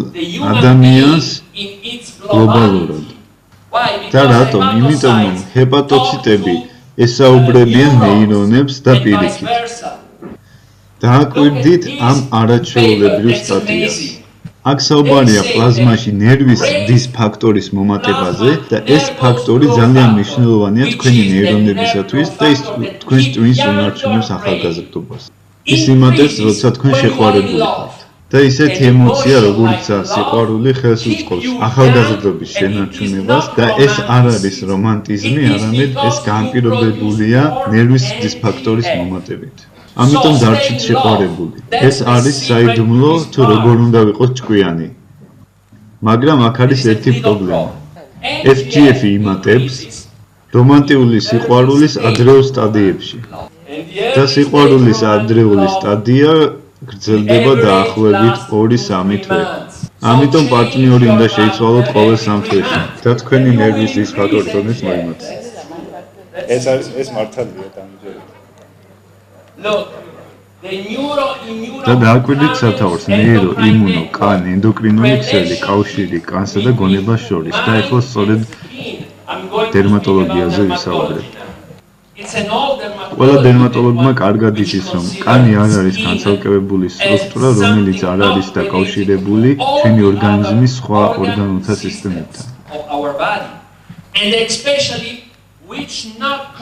ადამიანს გლობალურად. და რატომ? იმიტომ რომ ჰეპატოციტები ესაუბრებიან ნეირონებს და პირიქით. დააკვირდით ამ არაჩვეულებრივ სტატიას. აქ საუბარია პლაზმაში ნერვის ზრდის ფაქტორის მომატებაზე და ეს ფაქტორი ძალიან მნიშვნელოვანია თქვენი ნეირონებისათვის და ის თქვენს ტვინს უნარჩუნებს ახალგაზრდობას. ის იმატებს, როცა თქვენ შეყვარებული ხართ. და ისეთი ემოცია, როგორიცაა სიყვარული, ხელს უწყობს ახალგაზრდობის შენარჩუნებას და ეს არ არის რომანტიზმი, არამედ ეს განპირობებულია ნერვის ზრდის ფაქტორის მომატებით. ამიტომ დარჩით შეყვარებული. ეს არის საიდუმლო თუ როგორ უნდა ვიყოთ ჭკვიანი. მაგრამ აქ არის ერთი პრობლემა. FGF-ი იმატებს რომანტიული სიყვარულის ადრეულ სტადიებში. და სიყვარულის ადრეული სტადია გრძელდება დაახლოებით 2-3 თვე. ამიტომ პარტნიორი უნდა შეიცვალოთ ყოველ 3 თვეში და თქვენი ნერვის ზრდის ფაქტორი თორემ მოიმატოს. ეს მართალია დამჯერებით. და დააკვირდით სათაურს ნეირო, იმუნო, კან, ენდოკრინული ქსელი, კავშირი, კანსა და გონებას შორის და ეხლა სწორედ დერმატოლოგიაზე ვისაუბრებ. ყველა დერმატოლოგმა კარგად იცის, რომ კანი არ არის განცალკევებული სტრუქტურა, რომელიც არ არის დაკავშირებული ჩვენი ორგანიზმის სხვა ორგანოთა სისტემებთან.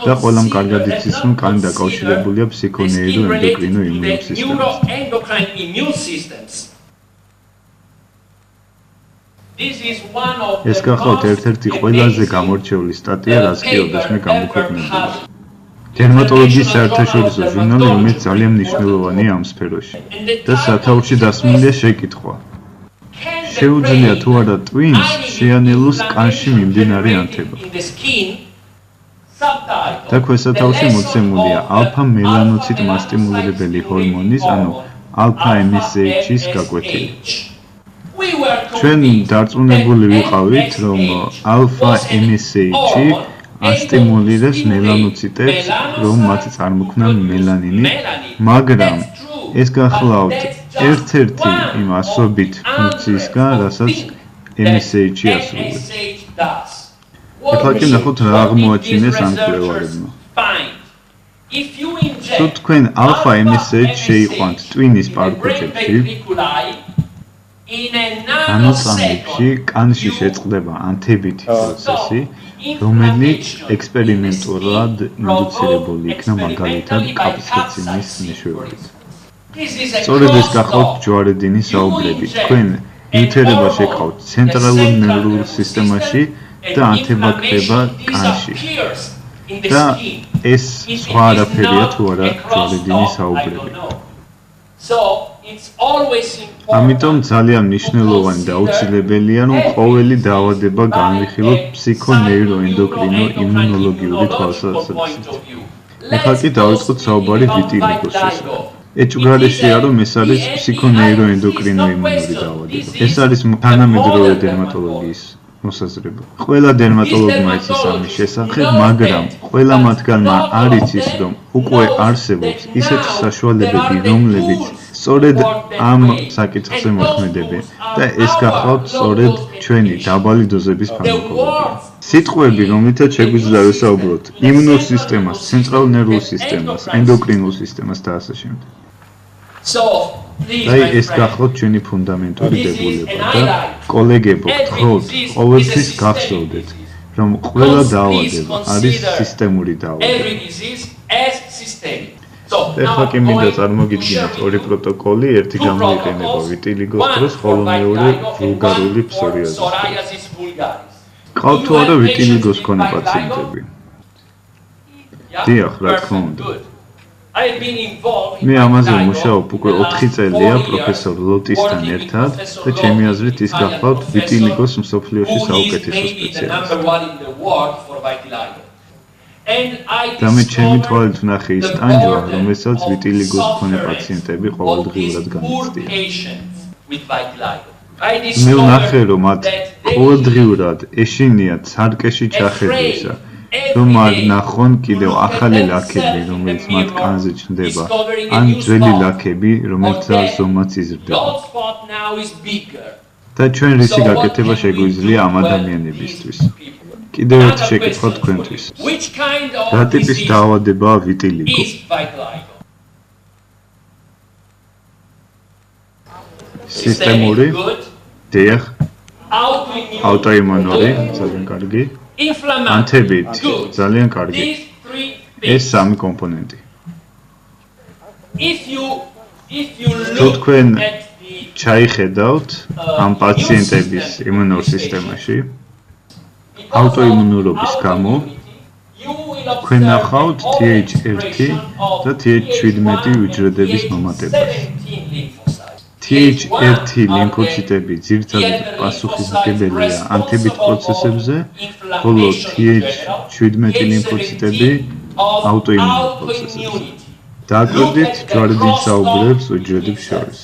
და ყველამ კარგად იცის, რომ კანი დაკავშირებულია ფსიქონეირო-ენდოკრინო იმუნურ სისტემასთან. ეს გახლავთ ერთ-ერთი ყველაზე გამორჩეული სტატია, რაც კი ოდესმე გამოქვეყნებულა. დერმატოლოგიის საერთაშორისო ჟურნალი, რომელიც ძალიან მნიშვნელოვანია ამ სფეროში. და სათაურში დასმულია შეკითხვა. შეუძლია თუ არა ტვინს შეანელოს კანში მიმდინარე ანთება. და ქვესათაურში მოცემულია ალფა მელანოციტ მასტიმულირებელი ჰორმონის, ანუ ალფა MSH-ის გაკვეთილი. ჩვენ დარწმუნებული ვიყავით, რომ ალფა MSH-ი ასტიმულირებს მელანოციტებს, რომ მათი წარმოქმნან მელანინი, მაგრამ ეს გახლავთ ერთ-ერთი იმ ასობით ფუნქციისგან, რასაც MSH-ი ასრულებს. ეხლა კი ნახოთ რა აღმოაჩინეს ამ მკვლევარებმა. თუ თქვენ ალფა MSH შეიყვანთ ტვინის პარკუჩებში, განუწამებში კანში შეწყდება ანთებითი პროცესი, რომელიც ექსპერიმენტულად ინდუცირებული იქნა მაგალითად კაპსაიცინის მეშვეობით. სწორედ ეს გახლავთ ჯვარედინის საუბრები. თქვენ ნივთიერება შეკავთ ცენტრალურ ნერვულ სისტემაში და ანთება ხდება კანში. და ეს სხვა არაფერია თუ არა ჯვარედინის საუბრები. ამიტომ ძალიან მნიშვნელოვანი და აუცილებელია, რომ ყოველი დაავადება განვიხილოთ ფსიქონეიროენდოკრინო იმუნოლოგიური თვალსაზრისით. ეხლა კი დავიწყოთ საუბარი ვიტილიგოს შესახებ. ეჭვგარეშეა, რომ ეს არის ფსიქონეიროენდოკრინო იმუნური დაავადება. ეს არის თანამედროვე დერმატოლოგიის მოსაზრება. ყველა დერმატოლოგმა იცის ამის შესახებ, მაგრამ ყველა მათგანმა არ იცის, რომ უკვე არსებობს ისეთი საშუალებები, რომლებიც სწორედ ამ საკითხზე მოქმედებენ და ეს გახლავთ სწორედ ჩვენი დაბალი დოზების ფარმაკოლოგია. სიტყვები, რომლითაც შეგვიძლია ვესაუბროთ იმუნურ სისტემას, ცენტრალურ ნერვულ სისტემას, ენდოკრინულ სისტემას და ასე შემდეგ. და ეს გახლავთ ჩვენი ფუნდამენტური დებულება და კოლეგებო, გთხოვთ, ყოველთვის გახსოვდეთ, რომ ყველა დაავადება არის სისტემური დაავადება. ეხლა კი მინდა წარმოგიდგინოთ ორი პროტოკოლი, ერთი გამოიყენება ვიტილიგოს დროს, ხოლო მეორე ვულგარული ფსორიაზის დროს. ყავთ თუ არა ვიტილიგოს მქონე პაციენტები? დიახ, რა თქმა უნდა. მე ამაზე ვმუშაობ უკვე 4 წელია პროფესორ ლოტისთან ერთად და ჩემი აზრით ის გახლავთ ვიტილიგოს მსოფლიოში საუკეთესო სპეციალისტი. და მე ჩემი თვალით ვნახე ის ტანჯვა, რომელსაც ვიტილიგოს მქონე პაციენტები ყოველდღიურად განიცდიან. მე ვნახე, რომ მათ ყოველდღიურად ეშინიათ სარკეში ჩახედვისა, რომ არ ნახონ კიდევ ახალი ლაქები, რომელიც მათ კანზე ჩნდება, ან ძველი ლაქები, რომელთაც ზომაც იზრდება. და ჩვენ რისი გაკეთება შეგვიძლია ამ ადამიანებისთვის? კიდევ ერთი შეკითხვა თქვენთვის. რა ტიპის დაავადებაა ვიტილიგო? სისტემური, დიახ, აუტოიმუნური, ძალიან კარგი. ანთებითი, ძალიან კარგი. ეს სამი კომპონენტი. თუ თქვენ ჩაიხედავთ ამ პაციენტების იმუნურ სისტემაში, აუტოიმუნურობის გამო, თქვენ ნახავთ TH1 და TH17 უჯრედების მომატებას. TH1 ლიმფოციტები ძირითადად პასუხისმგებელია ანთებით პროცესებზე, ხოლო TH17 ლიმფოციტები აუტოიმუნურ პროცესებზე. დააკვირდით ჯვარედინს საუბრებს უჯრედებს შორის.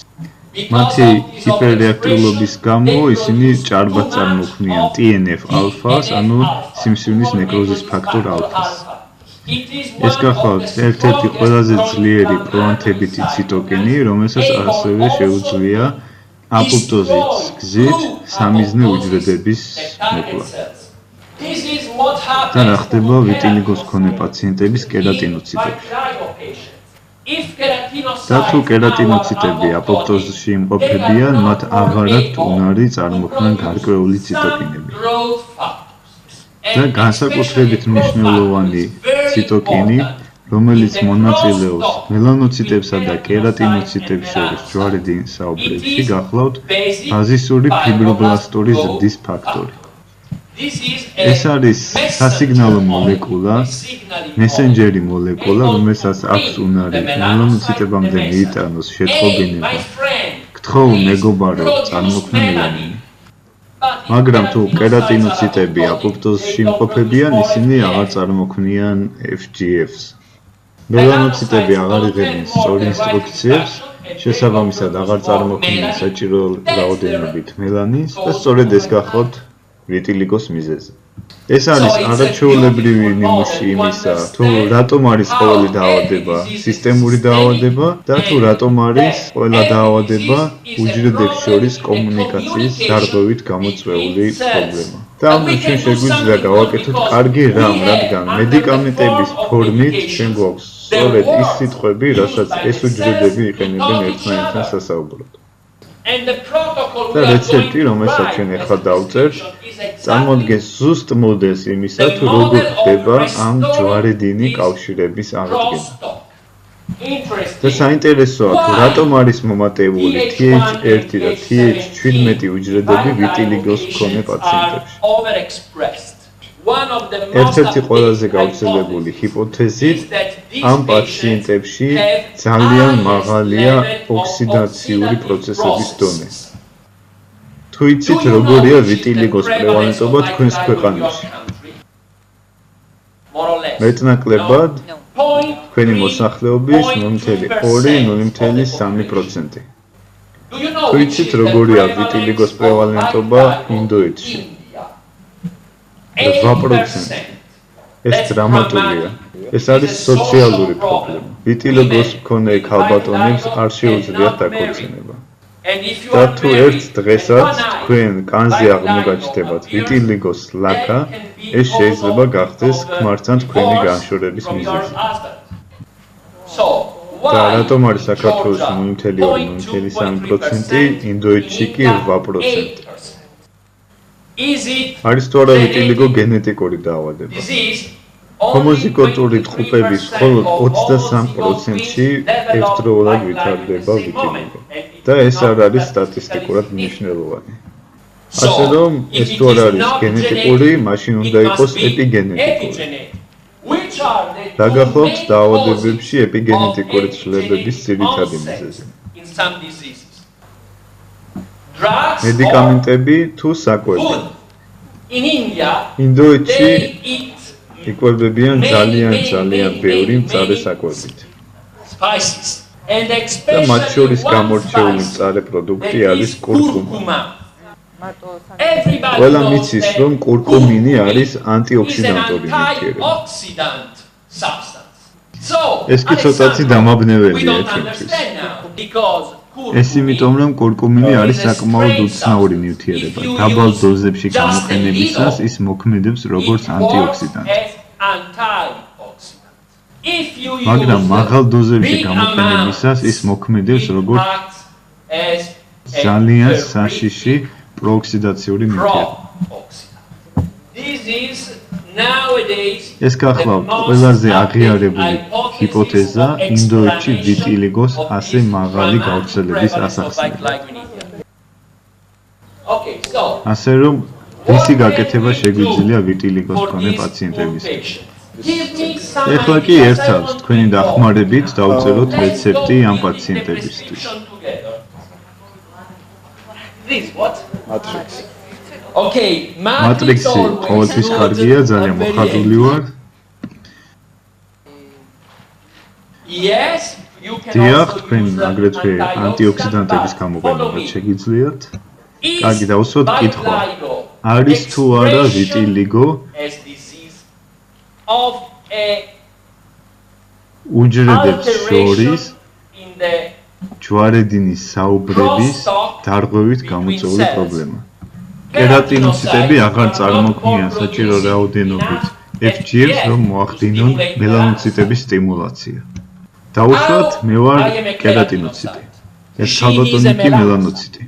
მათი ჰიპერრეაქტიულობის გამო ისინი ჭარბად წარმოქმნიან TNF-ალფას, ანუ სიმსივნის ნეკროზის ფაქტორ ალფას. ეს გახლავთ ერთ-ერთი ყველაზე ძლიერი პროანთებითი ციტოკინი, რომელსაც ასევე შეუძლია აპოპტოზის გზით სამიზნე უჯრედების მოკლა. და რა ხდება ვიტილიგოს მქონე პაციენტების კერატინოციტებში? და თუ კერატინოციტები აპოპტოზში იმყოფებიან, მათ აღარ აქვთ უნარი წარმოქმნან გარკვეული ციტოკინები. და განსაკუთრებით მნიშვნელოვანი ციტოკინი, რომელიც მონაწილეობს მელანოციტებსა და კერატინოციტებს შორის ჯვარედინს საუბრებში, გახლავთ ბაზისური ფიბრობლასტური ზრდის ფაქტორი. ეს არის სასიგნალო მოლეკულა, მესენჯერი მოლეკულა, რომელსაც აქვს უნარი მელანოციტებამდე მიიტანოს შეტყობინება. გთხოვ მეგობარო, წარმოქმნა მელანინი. მაგრამ თუ კერატინოციტები აპოპტოზში იმყოფებიან, ისინი აღარ წარმოქმნიან FGF-ს. მელანოციტები აღარ იღებენ სწორ ინსტრუქციებს, შესაბამისად აღარ წარმოქმნიან საჭირო რაოდენობით მელანინს და სწორედ ეს გახლავთ ვიტილიგოს მიზეზი. ეს არის არაჩვეულებრივი ნიმუში იმისა, თუ რატომ არის ყოველი დაავადება სისტემური დაავადება და თუ რატომ არის ყველა დაავადება უჯრედებს შორის კომუნიკაციის დარღვევით გამოწვეული პრობლემა. და ამიტომ ჩვენ შეგვიძლია გავაკეთოთ კარგი რამ, რადგან მედიკამენტების ფორმით ჩვენ გვაქვს სწორედ ის სიტყვები, რასაც ეს უჯრედები იყენებენ ერთმანეთთან სასაუბროდ. და რეცეპტი, რომელსაც ჩვენ ახლა დავწერთ, წარმოადგენს ზუსტ მოდელს იმისა, თუ როგორ ხდება ამ ჯვარედინი კავშირების აღდგენა. და საინტერესოა, თუ რატომ არის მომატებული TH1 და TH17 უჯრედები ვიტილიგოს მქონე პაციენტებში. ერთ-ერთი ყველაზე გავრცელებული ჰიპოთეზით, ამ პაციენტებში ძალიან მაღალია ოქსიდაციური პროცესების დონე. თუ იცით, როგორია ვიტილიგოს პრევალენტობა თქვენს ქვეყანაში? მეტნაკლებად, თქვენი მოსახლეობის 0,2-0,3%. თუ იცით, როგორია ვიტილიგოს პრევალენტობა ინდოეთში? 8%. ეს დრამატულია. ეს არის სოციალური პრობლემა. ვიტილიგოს მქონე ქალბატონებს არ შეუძლიათ დაქორწინება. და თუ ერთ დღესაც თქვენ კანზე აღმოგაჩნდებათ ვიტილიგოს ლაქა, ეს შეიძლება გახდეს ქმართან თქვენი განშორების მიზეზი. და რატომ არის საქართველოში 0,2-0,3%, ინდოეთში კი 8%? არის თუ არა ვიტილიგო გენეტიკური დაავადება? ჰომოზიგოტური ტყუპების მხოლოდ 23%-ში ერთდროულად ვითარდება ვიტილიგო. და ეს არ არის სტატისტიკურად მნიშვნელოვანი. ასე რომ, ეს თუ არ არის გენეტიკური, მაშინ უნდა იყოს ეპიგენეტიკური. which are the two დაგახლავთ main დაავადებებში causes ეპიგენეტიკური of ცვლილებების epidemic ძირითადი onset მიზეზი. in some diseases. Drugs or მედიკამენტები თუ საკვები. food. In India, ინდოეთში they eat იკვებებიან ძალიან ბევრი მწარე საკვებით. spices. And და especially მათ შორის one გამორჩეული spice მწარე პროდუქტი that არის is კურკუმა. curcuma. მარტო Everybody ყველა knows მიცის, that რომ კურკუმინი არის curcumin ანტიოქსიდანტური is an ნივთიერება. antioxidant substance. So, ეს კი ცოტათი Alexandra, we დამაბნეველია don't ჩვენთვის. understand now because ეს იმიტომ, რომ კურკუმინი არის is a საკმაოდ strange უცნაური substance. ნივთიერება. If you დაბალ use დოზებში just a გამოყენებისას little, ის მოქმედებს როგორც it works ანტიოქსიდანტი. as antioxidant. If you use მაგრამ მაღალ დოზებში big გამოყენებისას ის amounts, მოქმედებს it როგორც acts as a ძალიან very საშიში პროოქსიდაციური ნივთიერება. pro-oxidant. This is nowadays ეს გახლავთ ყველაზე აღიარებული ჰიპოთეზა ინდოეთში ვიტილიგოს ასე მაღალი გავრცელების ასახსნელი. Okay, so ასე რომ რისი გაკეთება შეგვიძლია ვიტილიგოს მქონე პაციენტებისთვის. ეხლა კი ერთავს თქვენი დახმარებით დავწეროთ რეცეპტი ამ პაციენტებისთვის. This what? Matrix. Okay, მატრიქსი ყოველთვის ხარგია, ძალიან მოხარული ვარ. Yes, you can დიახ, also თქვენ use აგრეთვე ანტიოქსიდანტების გამოყენებაც შეგიძლიათ. კარგი, დავუსვათ კითხვა. არის თუ არა ვიტილიგო as disease of a უჯრედებს შორის in the ჯვარედინის საუბრების დარღვევით გამოწვეული პრობლემა. კერატინოციტები აღარ წარმოქმნიან საჭირო რაოდენობით FGF-ს, რომ მოახდინონ მელანოციტების სტიმულაცია. დავუშვათ, მე ვარ კერატინოციტი. ეს ქალბატონი კი მელანოციტი.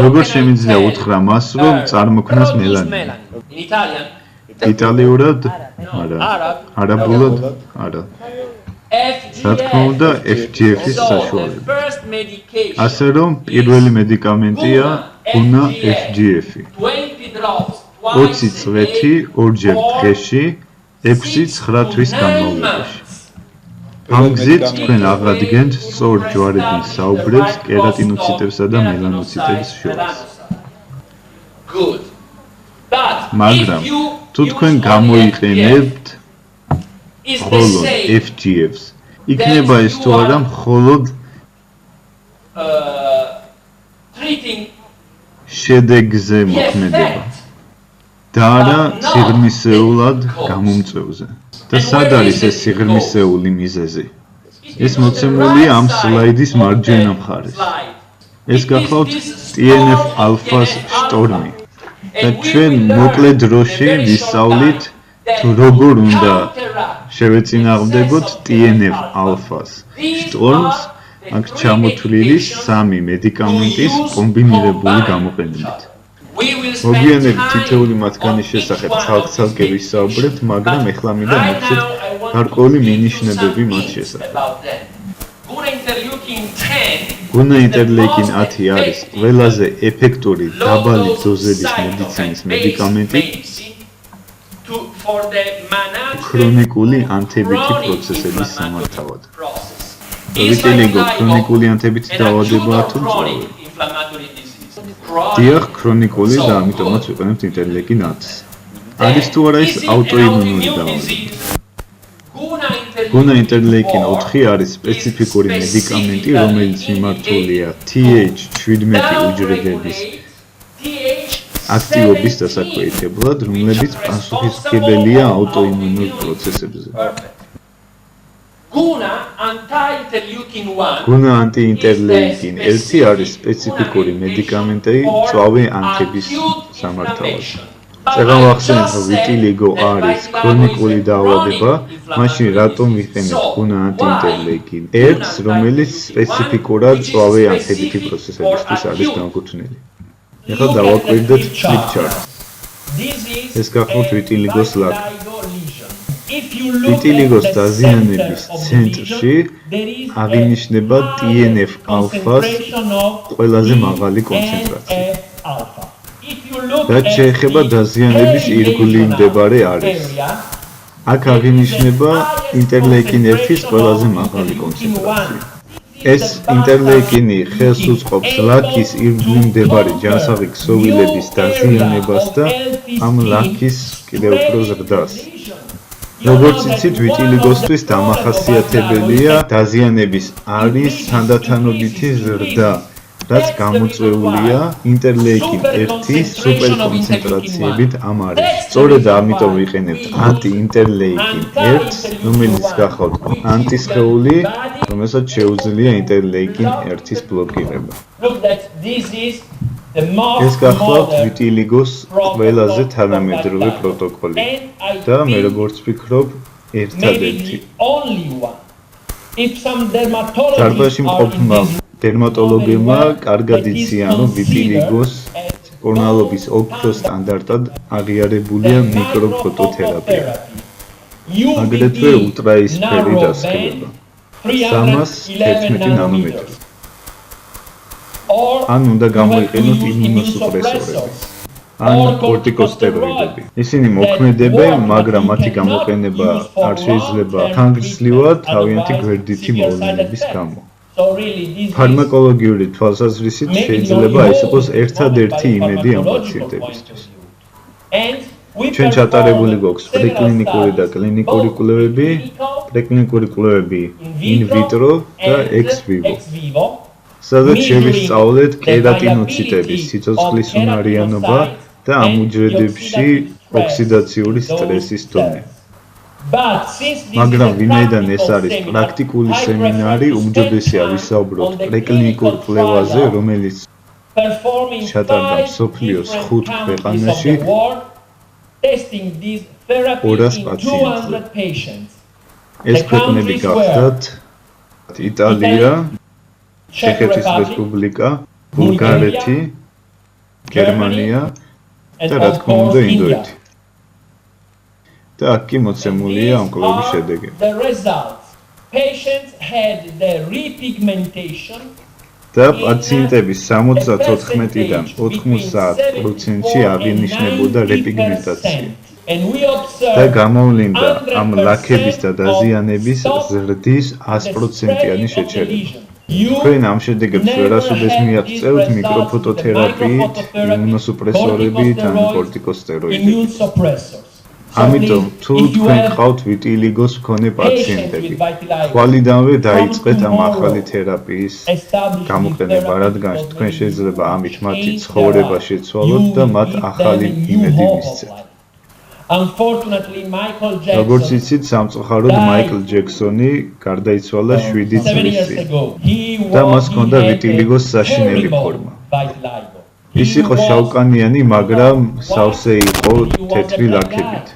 როგორ შემიძლია უთხრა მას, რომ წარმოქმნას მელანინი? In Italian, იტალიურად? არა. არაბულად? არა. რა თქმა უნდა, FGF-ის საშუალებით. ასე რომ, პირველი მედიკამენტია უნა FGF-ი. 20 წვეთი ორჯერ დღეში 6-9 თვის განმავლობაში. ამ გზით თქვენ აღადგენთ სწორ ჯვარედინს საუბრებს კერატინოციტებსა და მელანოციტების შორის. მაგრამ თუ თქვენ გამოიყენებთ მხოლოდ FGF-ს, იქნება ეს თუ არა მხოლოდ შედეგზე მოქმედება და არა სიღრმისეულად გამომწვევზე. და სად არის ეს სიღრმისეული მიზეზი? ეს მოცემულია ამ სლაიდის მარჯვენა მხარეს. ეს გახლავთ TNF ალფას შტორმი. და ჩვენ მოკლე დროში ვისწავლით თუ როგორ უნდა შევეწინააღმდეგოთ TNF ალფას შტორმს აქ ჩამოთვლილი 3 მედიკამენტის კომბინირებული გამოყენებით. მოგვიანებით თითოეული მათგანის შესახებ ცალკე ვისაუბრებთ, მაგრამ ეხლა მინდა მოგცეთ გარკვეული მინიშნებები მათ შესახებ. გუნა ინტერლეიკინ 10 არის ყველაზე ეფექტური დაბალი დოზების მედიცინის მედიკამენტი ქრონიკული ანთებითი პროცესების სამართავად. ვიტილიგო ქრონიკული ანთებითი დაავადებაა თუ მწვავე? დიახ, ქრონიკული და ამიტომაც ვიყენებთ ინტერლეიკინ 10-ს. არის თუ არა ის აუტოიმუნური დაავადება? გუნა ინტერლეიკინ 4 არის სპეციფიკური მედიკამენტი, რომელიც მიმართულია TH17 უჯრედების აქტივობის დასაქვეითებლად, რომლებიც პასუხისმგებელია აუტოიმუნურ პროცესებზე. გუნა ანტიინტერლეიკინ 1 არის სპეციფიკური მედიკამენტი მწვავე ანთების სამართავად. წეგან ვახსენებთ, რომ ვიტილიგო არის ქრონიკული დაავადება, მაშინ რატომ ვიყენებთ გუნა ანტიინტერლეიკინ 1-ს, რომელიც სპეციფიკურად მწვავე ანთებითი პროცესებისთვის არის განკუთვნილი. ეხლა დავაკვირდეთ ფლიპჩარტს. ეს გახლავთ ვიტილიგოს ლაკი. ვიტილიგოს დაზიანების ცენტრში აღინიშნება TNF ალფას ყველაზე მაღალი კონცენტრაცია. რაც შეეხება დაზიანების ირგვლივ მდებარე არეს. აქ აღინიშნება ინტერლეიკინ 1-ის ყველაზე მაღალი კონცენტრაცია. ეს ინტერლეიკინი ხელს უწყობს ლაქის ირგვლივ მდებარე ჯანსაღი ქსოვილების დაზიანებას და ამ ლაქის კიდევ უფრო ზრდას. როგორც იცით, ვიტილიგოსთვის დამახასიათებელია დაზიანების არის თანდათანობითი ზრდა, რაც გამოწვეულია ინტერლეიკინ 1-ის სუპერკონცენტრაციებით ამ არეში. სწორედ ამიტომ ვიყენებთ ანტი-ინტერლეიკინ 1-ს, რომელიც გახავთ ანტისხეული, რომელსაც შეუძლია ინტერლეიკინ 1-ის ბლოკირება. ეს გახლავთ ვიტილიგოს ყველაზე თანამედროვე პროტოკოლი და მე როგორც ვფიქრობ, ერთადერთი. დარბაზში მყოფმა დერმატოლოგებმა კარგად იციან, რომ ვიტილიგოს მკურნალობის ოქროს სტანდარტად აღიარებულია მიკროფოტოთერაპია. აგრეთვე ულტრაისფერი დასხივება 311 ნანომეტრი. ან უნდა გამოიყენოთ იმუნოსუპრესორები, ან კორტიკოსტეროიდები. ისინი მოქმედებენ, მაგრამ მათი გამოყენება არ შეიძლება ხანგრძლივად თავიანთი გვერდითი მოვლენების გამო. ფარმაკოლოგიური თვალსაზრისით შეიძლება ეს იყოს ერთადერთი იმედი ამ პაციენტებისთვის. ჩვენ ჩატარებული გვაქვს პრეკლინიკური და კლინიკური კვლევები, პრეკლინიკური კვლევები in vitro და ex vivo. სადაც შევისწავლეთ კერატინოციტების სიცოცხლის უნარიანობა და ამ უჯრედებში ოქსიდაციური სტრესის დონე. მაგრამ ვინაიდან ეს არის პრაქტიკული სემინარი, უმჯობესია ვისაუბროთ პრეკლინიკურ კვლევაზე, რომელიც ჩატარდა მსოფლიოს 5 ქვეყანაში 200 პაციენტზე. ეს ქვეყნები გახდათ იტალია, ჩეხეთის რესპუბლიკა, ბულგარეთი, გერმანია და რა თქმა უნდა ინდოეთი. და აქ კი მოცემულია ამ კვლევის შედეგები. და პაციენტების 74-დან 90%-ში აღინიშნებოდა რეპიგმენტაცია. და გამოვლინდა ამ ლაქების და დაზიანების ზრდის 100%-იანი შეჩერება. თქვენ ამ შედეგებს ვერასოდეს მიაღწევთ მიკროფოტოთერაპიით, იმუნოსუპრესორებით ან კორტიკოსტეროიდებით. ამიტომ თუ თქვენ გყავთ ვიტილიგოს მქონე პაციენტები, ხვალიდანვე დაიწყეთ ამ ახალი თერაპიის გამოყენება, რადგან თქვენ შეიძლება ამით მათი ცხოვრება შეცვალოთ და მათ ახალი იმედი მისცეთ. როგორც იცით, სამწუხაროდ მაიკლ ჯექსონი გარდაიცვალა 7 წლის წინ და მას ჰქონდა ვიტილიგოს საშინელი ფორმა. ის იყო შავკანიანი, მაგრამ სავსე იყო თეთრი ლაქებით.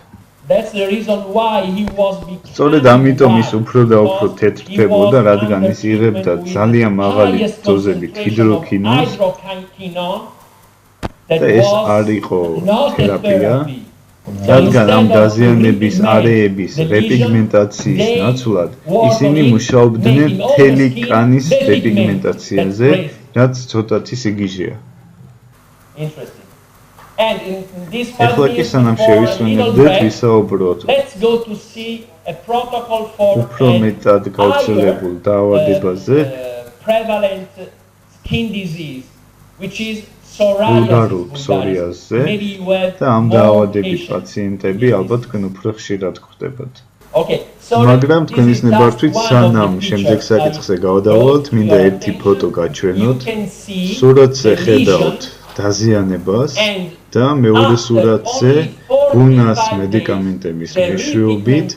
სწორედ ამიტომ ის უფრო და უფრო თეთრდებოდა, რადგან ის იღებდა ძალიან მაღალი დოზებით ჰიდროქინონს და ეს არ იყო თერაპია, რადგან ამ დაზიანების არეების რეპიგმენტაციის ნაცვლად ისინი მუშაობდნენ მთელი კანის რეპიგმენტაციაზე, რაც ცოტათი სიგიჟეა. ეხლა კი სანამ შევისვენებდეთ, ვისაუბროთ უფრო მეტად გავრცელებულ დაავადებაზე, ბულგარულ ფსორიაზზე და ამ დაავადებით პაციენტები ალბათ თქვენ უფრო ხშირად გვხვდებათ. მაგრამ თქვენის ნებართვით სანამ შემდეგ საკითხზე გავდავალთ, მინდა ერთი ფოტო გაჩვენოთ. სურათზე ხედავთ დაზიანებას და მეორე სურათზე გუნას მედიკამენტების მეშვეობით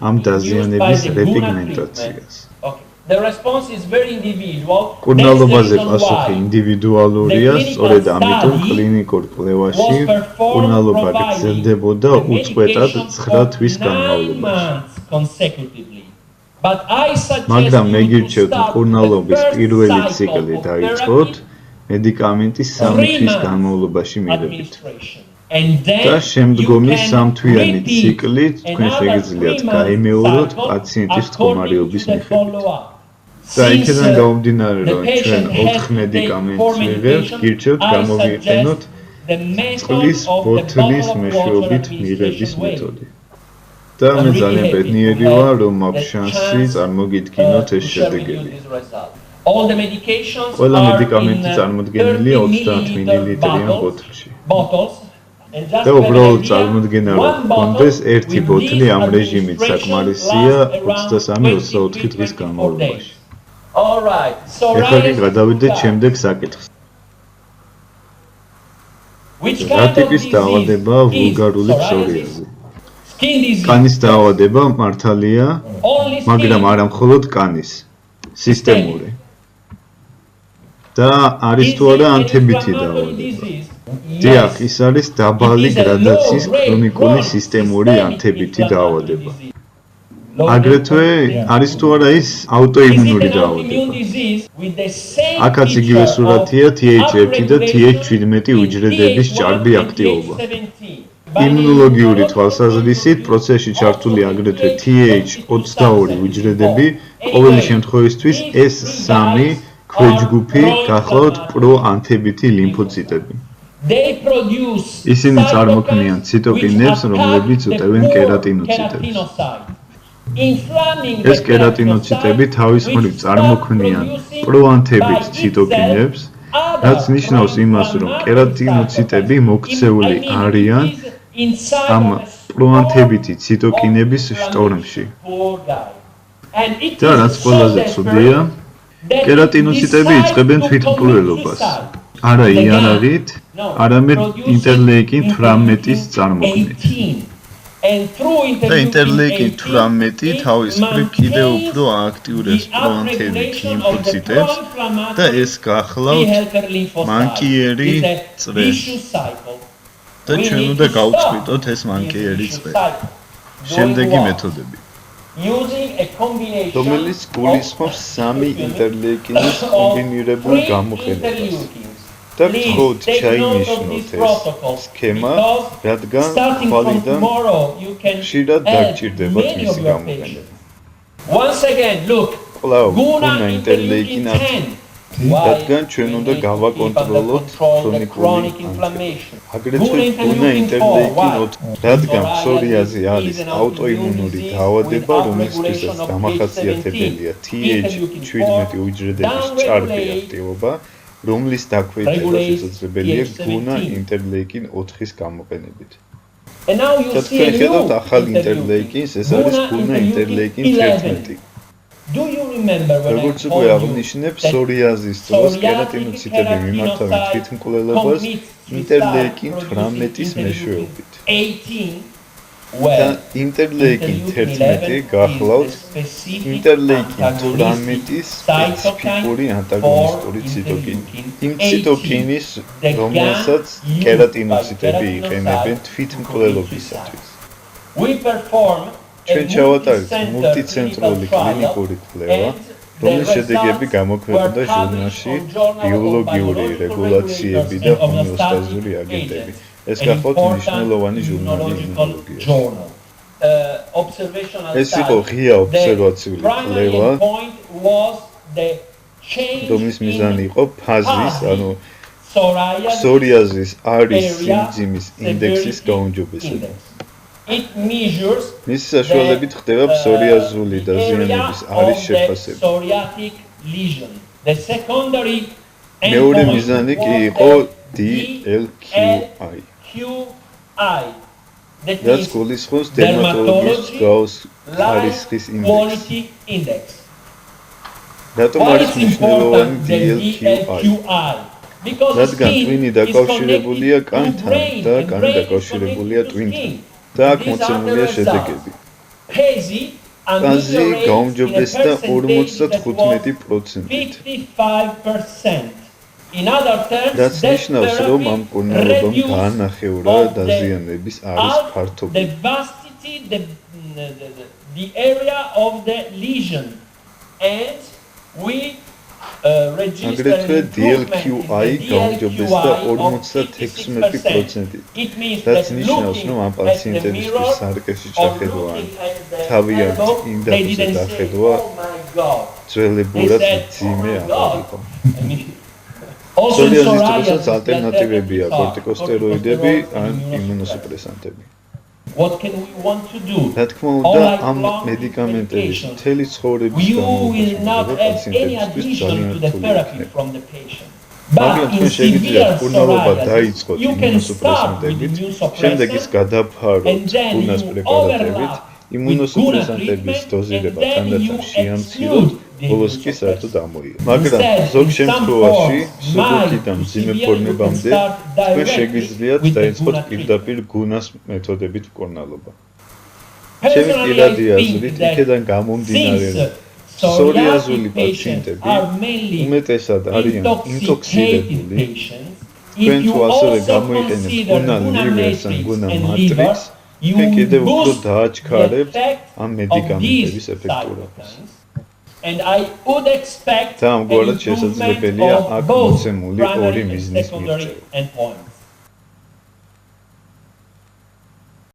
ამ დაზიანების რეპიგმენტაციას. მკურნალობაზე პასუხი ინდივიდუალურია, სწორედ ამიტომ კლინიკურ კვლევაში მკურნალობა გრძელდებოდა უწყვეტად 9 თვის განმავლობაში. მაგრამ მე გირჩევთ მკურნალობის პირველი ციკლი დაიწყოთ მედიკამენტი 3 თვის განმავლობაში მიღებით. და შემდგომი 3 თვიანი ციკლით თქვენ შეგიძლიათ გაიმეოროთ პაციენტის მდგომარეობის მიხედვით. და იქიდან გამომდინარე, რომ ჩვენ 4 მედიკამენტს ვიღებთ, გირჩევთ გამოვიყენოთ წყლის ბოთლის მეშვეობით მიღების მეთოდი. და მე ძალიან ბედნიერი ვარ, რომ მაქვს შანსი წარმოგიდგინოთ ეს შედეგები. ყველა მედიკამენტი წარმოდგენილია 30 მილilitrიან ბოთლში. და უბრალოდ წარმოდგენა რომ გქონდეს ერთი ბოთლი ამ რეჟიმით საკმარისია 23-24 დღის განმავლობაში. ეხლა კი გადავიდეთ შემდეგ საკითხს. რა ტიპის დაავადებაა ვულგარული ფსორიაზი? კანის დაავადება მართალია, მაგრამ არა მხოლოდ კანის, სისტემური. და არის თუ არა ანთებითი დაავადება. დიახ, ის არის დაბალი გრადაციის ქრონიკული სისტემური ანთებითი დაავადება. აგრეთვე არის თუ არა ის აუტოიმუნური დაავადება. აქაც იგივე სურათია TH1 და TH17 უჯრედების ჭარბი აქტივობა. იმუნოლოგიური თვალსაზრისით პროცესში ჩართული აგრეთვე TH22 უჯრედები ყოველი შემთხვევისთვის S3 ქვეჯგუფი გახლავთ პროანთებითი ლიმფოციტები. ისინი წარმოქმნიან ციტოკინებს, რომლებიც უტევენ კერატინოციტებს. ეს კერატინოციტები თავის მხრივ წარმოქმნიან პროანთებით ციტოკინებს, რაც ნიშნავს იმას, რომ კერატინოციტები მოქცეული არიან ამ პროანთებითი ციტოკინების შტორმში. და რაც ყველაზე ცუდია, კერატინოციტები იწყებენ თვითმკვლელობას. არა იარაღით, არამედ ინტერლეიკინ 18-ის წარმოქმნით. და ინტერლეიკინ 18 თავის მხრივ კიდევ უფრო ააქტიურებს პროანთებით ლიმფოციტებს და ეს გახლავთ მანკიერი წრე. და ჩვენ უნდა გავწყვიტოთ ეს მანკიერი წრე. შემდეგი მეთოდები. რომელიც გულისხმობს 3 ინტერლეიკინის კომბინირებულ გამოყენებას. და გთხოვთ ჩაინიშნოთ ეს სქემა, რადგან ხვალიდან ხშირად დაგჭირდებათ მისი გამოყენება. კვლავ გუნა ინტერლეიკინ 10, რადგან ჩვენ უნდა გავაკონტროლოთ ქრონიკული ანთება. აგრეთვე გუნა ინტერლეიკინ 4, რადგან ფსორიაზი არის აუტოიმუნური დაავადება, რომელთვისაც დამახასიათებელია TH17 უჯრედების ჭარბი აქტივობა, რომლის დაქვეითება შესაძლებელია გუნა ინტერლეიკინ 4-ის გამოყენებით. და თქვენ ხედავთ ახალ ინტერლეიკინს, ეს არის გუნა ინტერლეიკინ 11. როგორც უკვე აღნიშნე, ფსორიაზის დროს კერატინოციტები მიმართავენ თვითმკვლელობას ინტერლეიკინ 18-ის მეშვეობით. და ინტერლეიკინ 11 გახლავთ ინტერლეიკინ 18-ის სპეციფიკური ანტაგონისტური ციტოკინი. იმ ციტოკინის, რომელსაც კერატინოციტები იყენებენ თვითმკვლელობისათვის. ჩვენ ჩავატარეთ მულტიცენტრული კლინიკური კვლევა, რომლის შედეგები გამოქვეყნდა ჟურნალში ბიოლოგიური რეგულაციები და ჰომეოსტაზური აგენტები. ეს გახლავთ მნიშვნელოვანი ჟურნალი იმუნოლოგიაში. ეს იყო ღია ობსერვაციული კვლევა, რომლის მიზანი იყო ფაზის, ანუ ფსორიაზის არის სიმძიმის ინდექსის გაუმჯობესება. მის საშუალებით ხდება ფსორიაზული დაზიანების არის შეფასება. მეორე მიზანი კი იყო DLQI. რაც გულისხმობს დერმატოლოგიის მსგავს ხარისხის ინდექსს. რატომ არის მნიშვნელოვანი DLQI? რადგან ტვინი დაკავშირებულია კანთან და კანი დაკავშირებულია ტვინთან და აქ მოცემულია შედეგები. პაზი გაუმჯობესდა 55%-ით. რაც ნიშნავს, რომ ამ მკურნალობამ გაანახევრა დაზიანების არის ფართობი. აგრეთვე DLQI გაუმჯობესდა 56%-ით. რაც ნიშნავს, რომ ამ პაციენტებისთვის სარკეში ჩახედვა, თავიანთ იმდაბზე დახედვა ძველებურად მძიმე აღარ იყო. ფსორიაზის დროსაც ალტერნატივებია კორტიკოსტეროიდები ან იმუნოსუპრესანტები. What can we want to do? რა თქმა უნდა, ამ მედიკამენტების მთელი ცხოვრების You will not have any პაციენტებისთვის addition ძალიან to the რთული therapy იქნება. from the patient. მაგრამ But in თქვენ შეგიძლიათ severe მკურნალობა psoriasis, დაიწყოთ you can start with იმუნოსუპრესანტებით, შემდეგ ის immunosuppressant, გადაფაროთ and then გუნას you პრეპარატებით, overlap იმუნოსუპრესანტების with guna დოზირება treatment, and თანდათან then you შეამციროთ, exclude the ბოლოს კი immunosuppressant. საერთოდ ამოიღოთ. მაგრამ Instead, ზოგ in some შემთხვევაში, forms, სუბუქიდან mild to მძიმე severe, ფორმებამდე, you can start თქვენ directly შეგიძლიათ with the დაიწყოთ guna პირდაპირ გუნას მეთოდებით მკურნალობა. ჩემი Personally, პირადი I აზრით, think that იქედან გამომდინარე, since psoriazული psoriatic patients პაციენტები are mainly უმეტესად არიან intoxicated ინტოქსირებული. patients, თქვენ if you თუ ასევე also გამოიყენებთ consider გუნა guna ლივერს ან matrix გუნა and მატრიქსს, liver, you თქვენ კიდევ უფრო boost the დააჩქარებთ effect ამ of მედიკამენტების these ეფექტურობას. cytokines. And I would expect და an ამგვარად improvement შესაძლებელია of აქ both მოცემული primary ორი and მიზნის secondary მიღწევა. endpoints.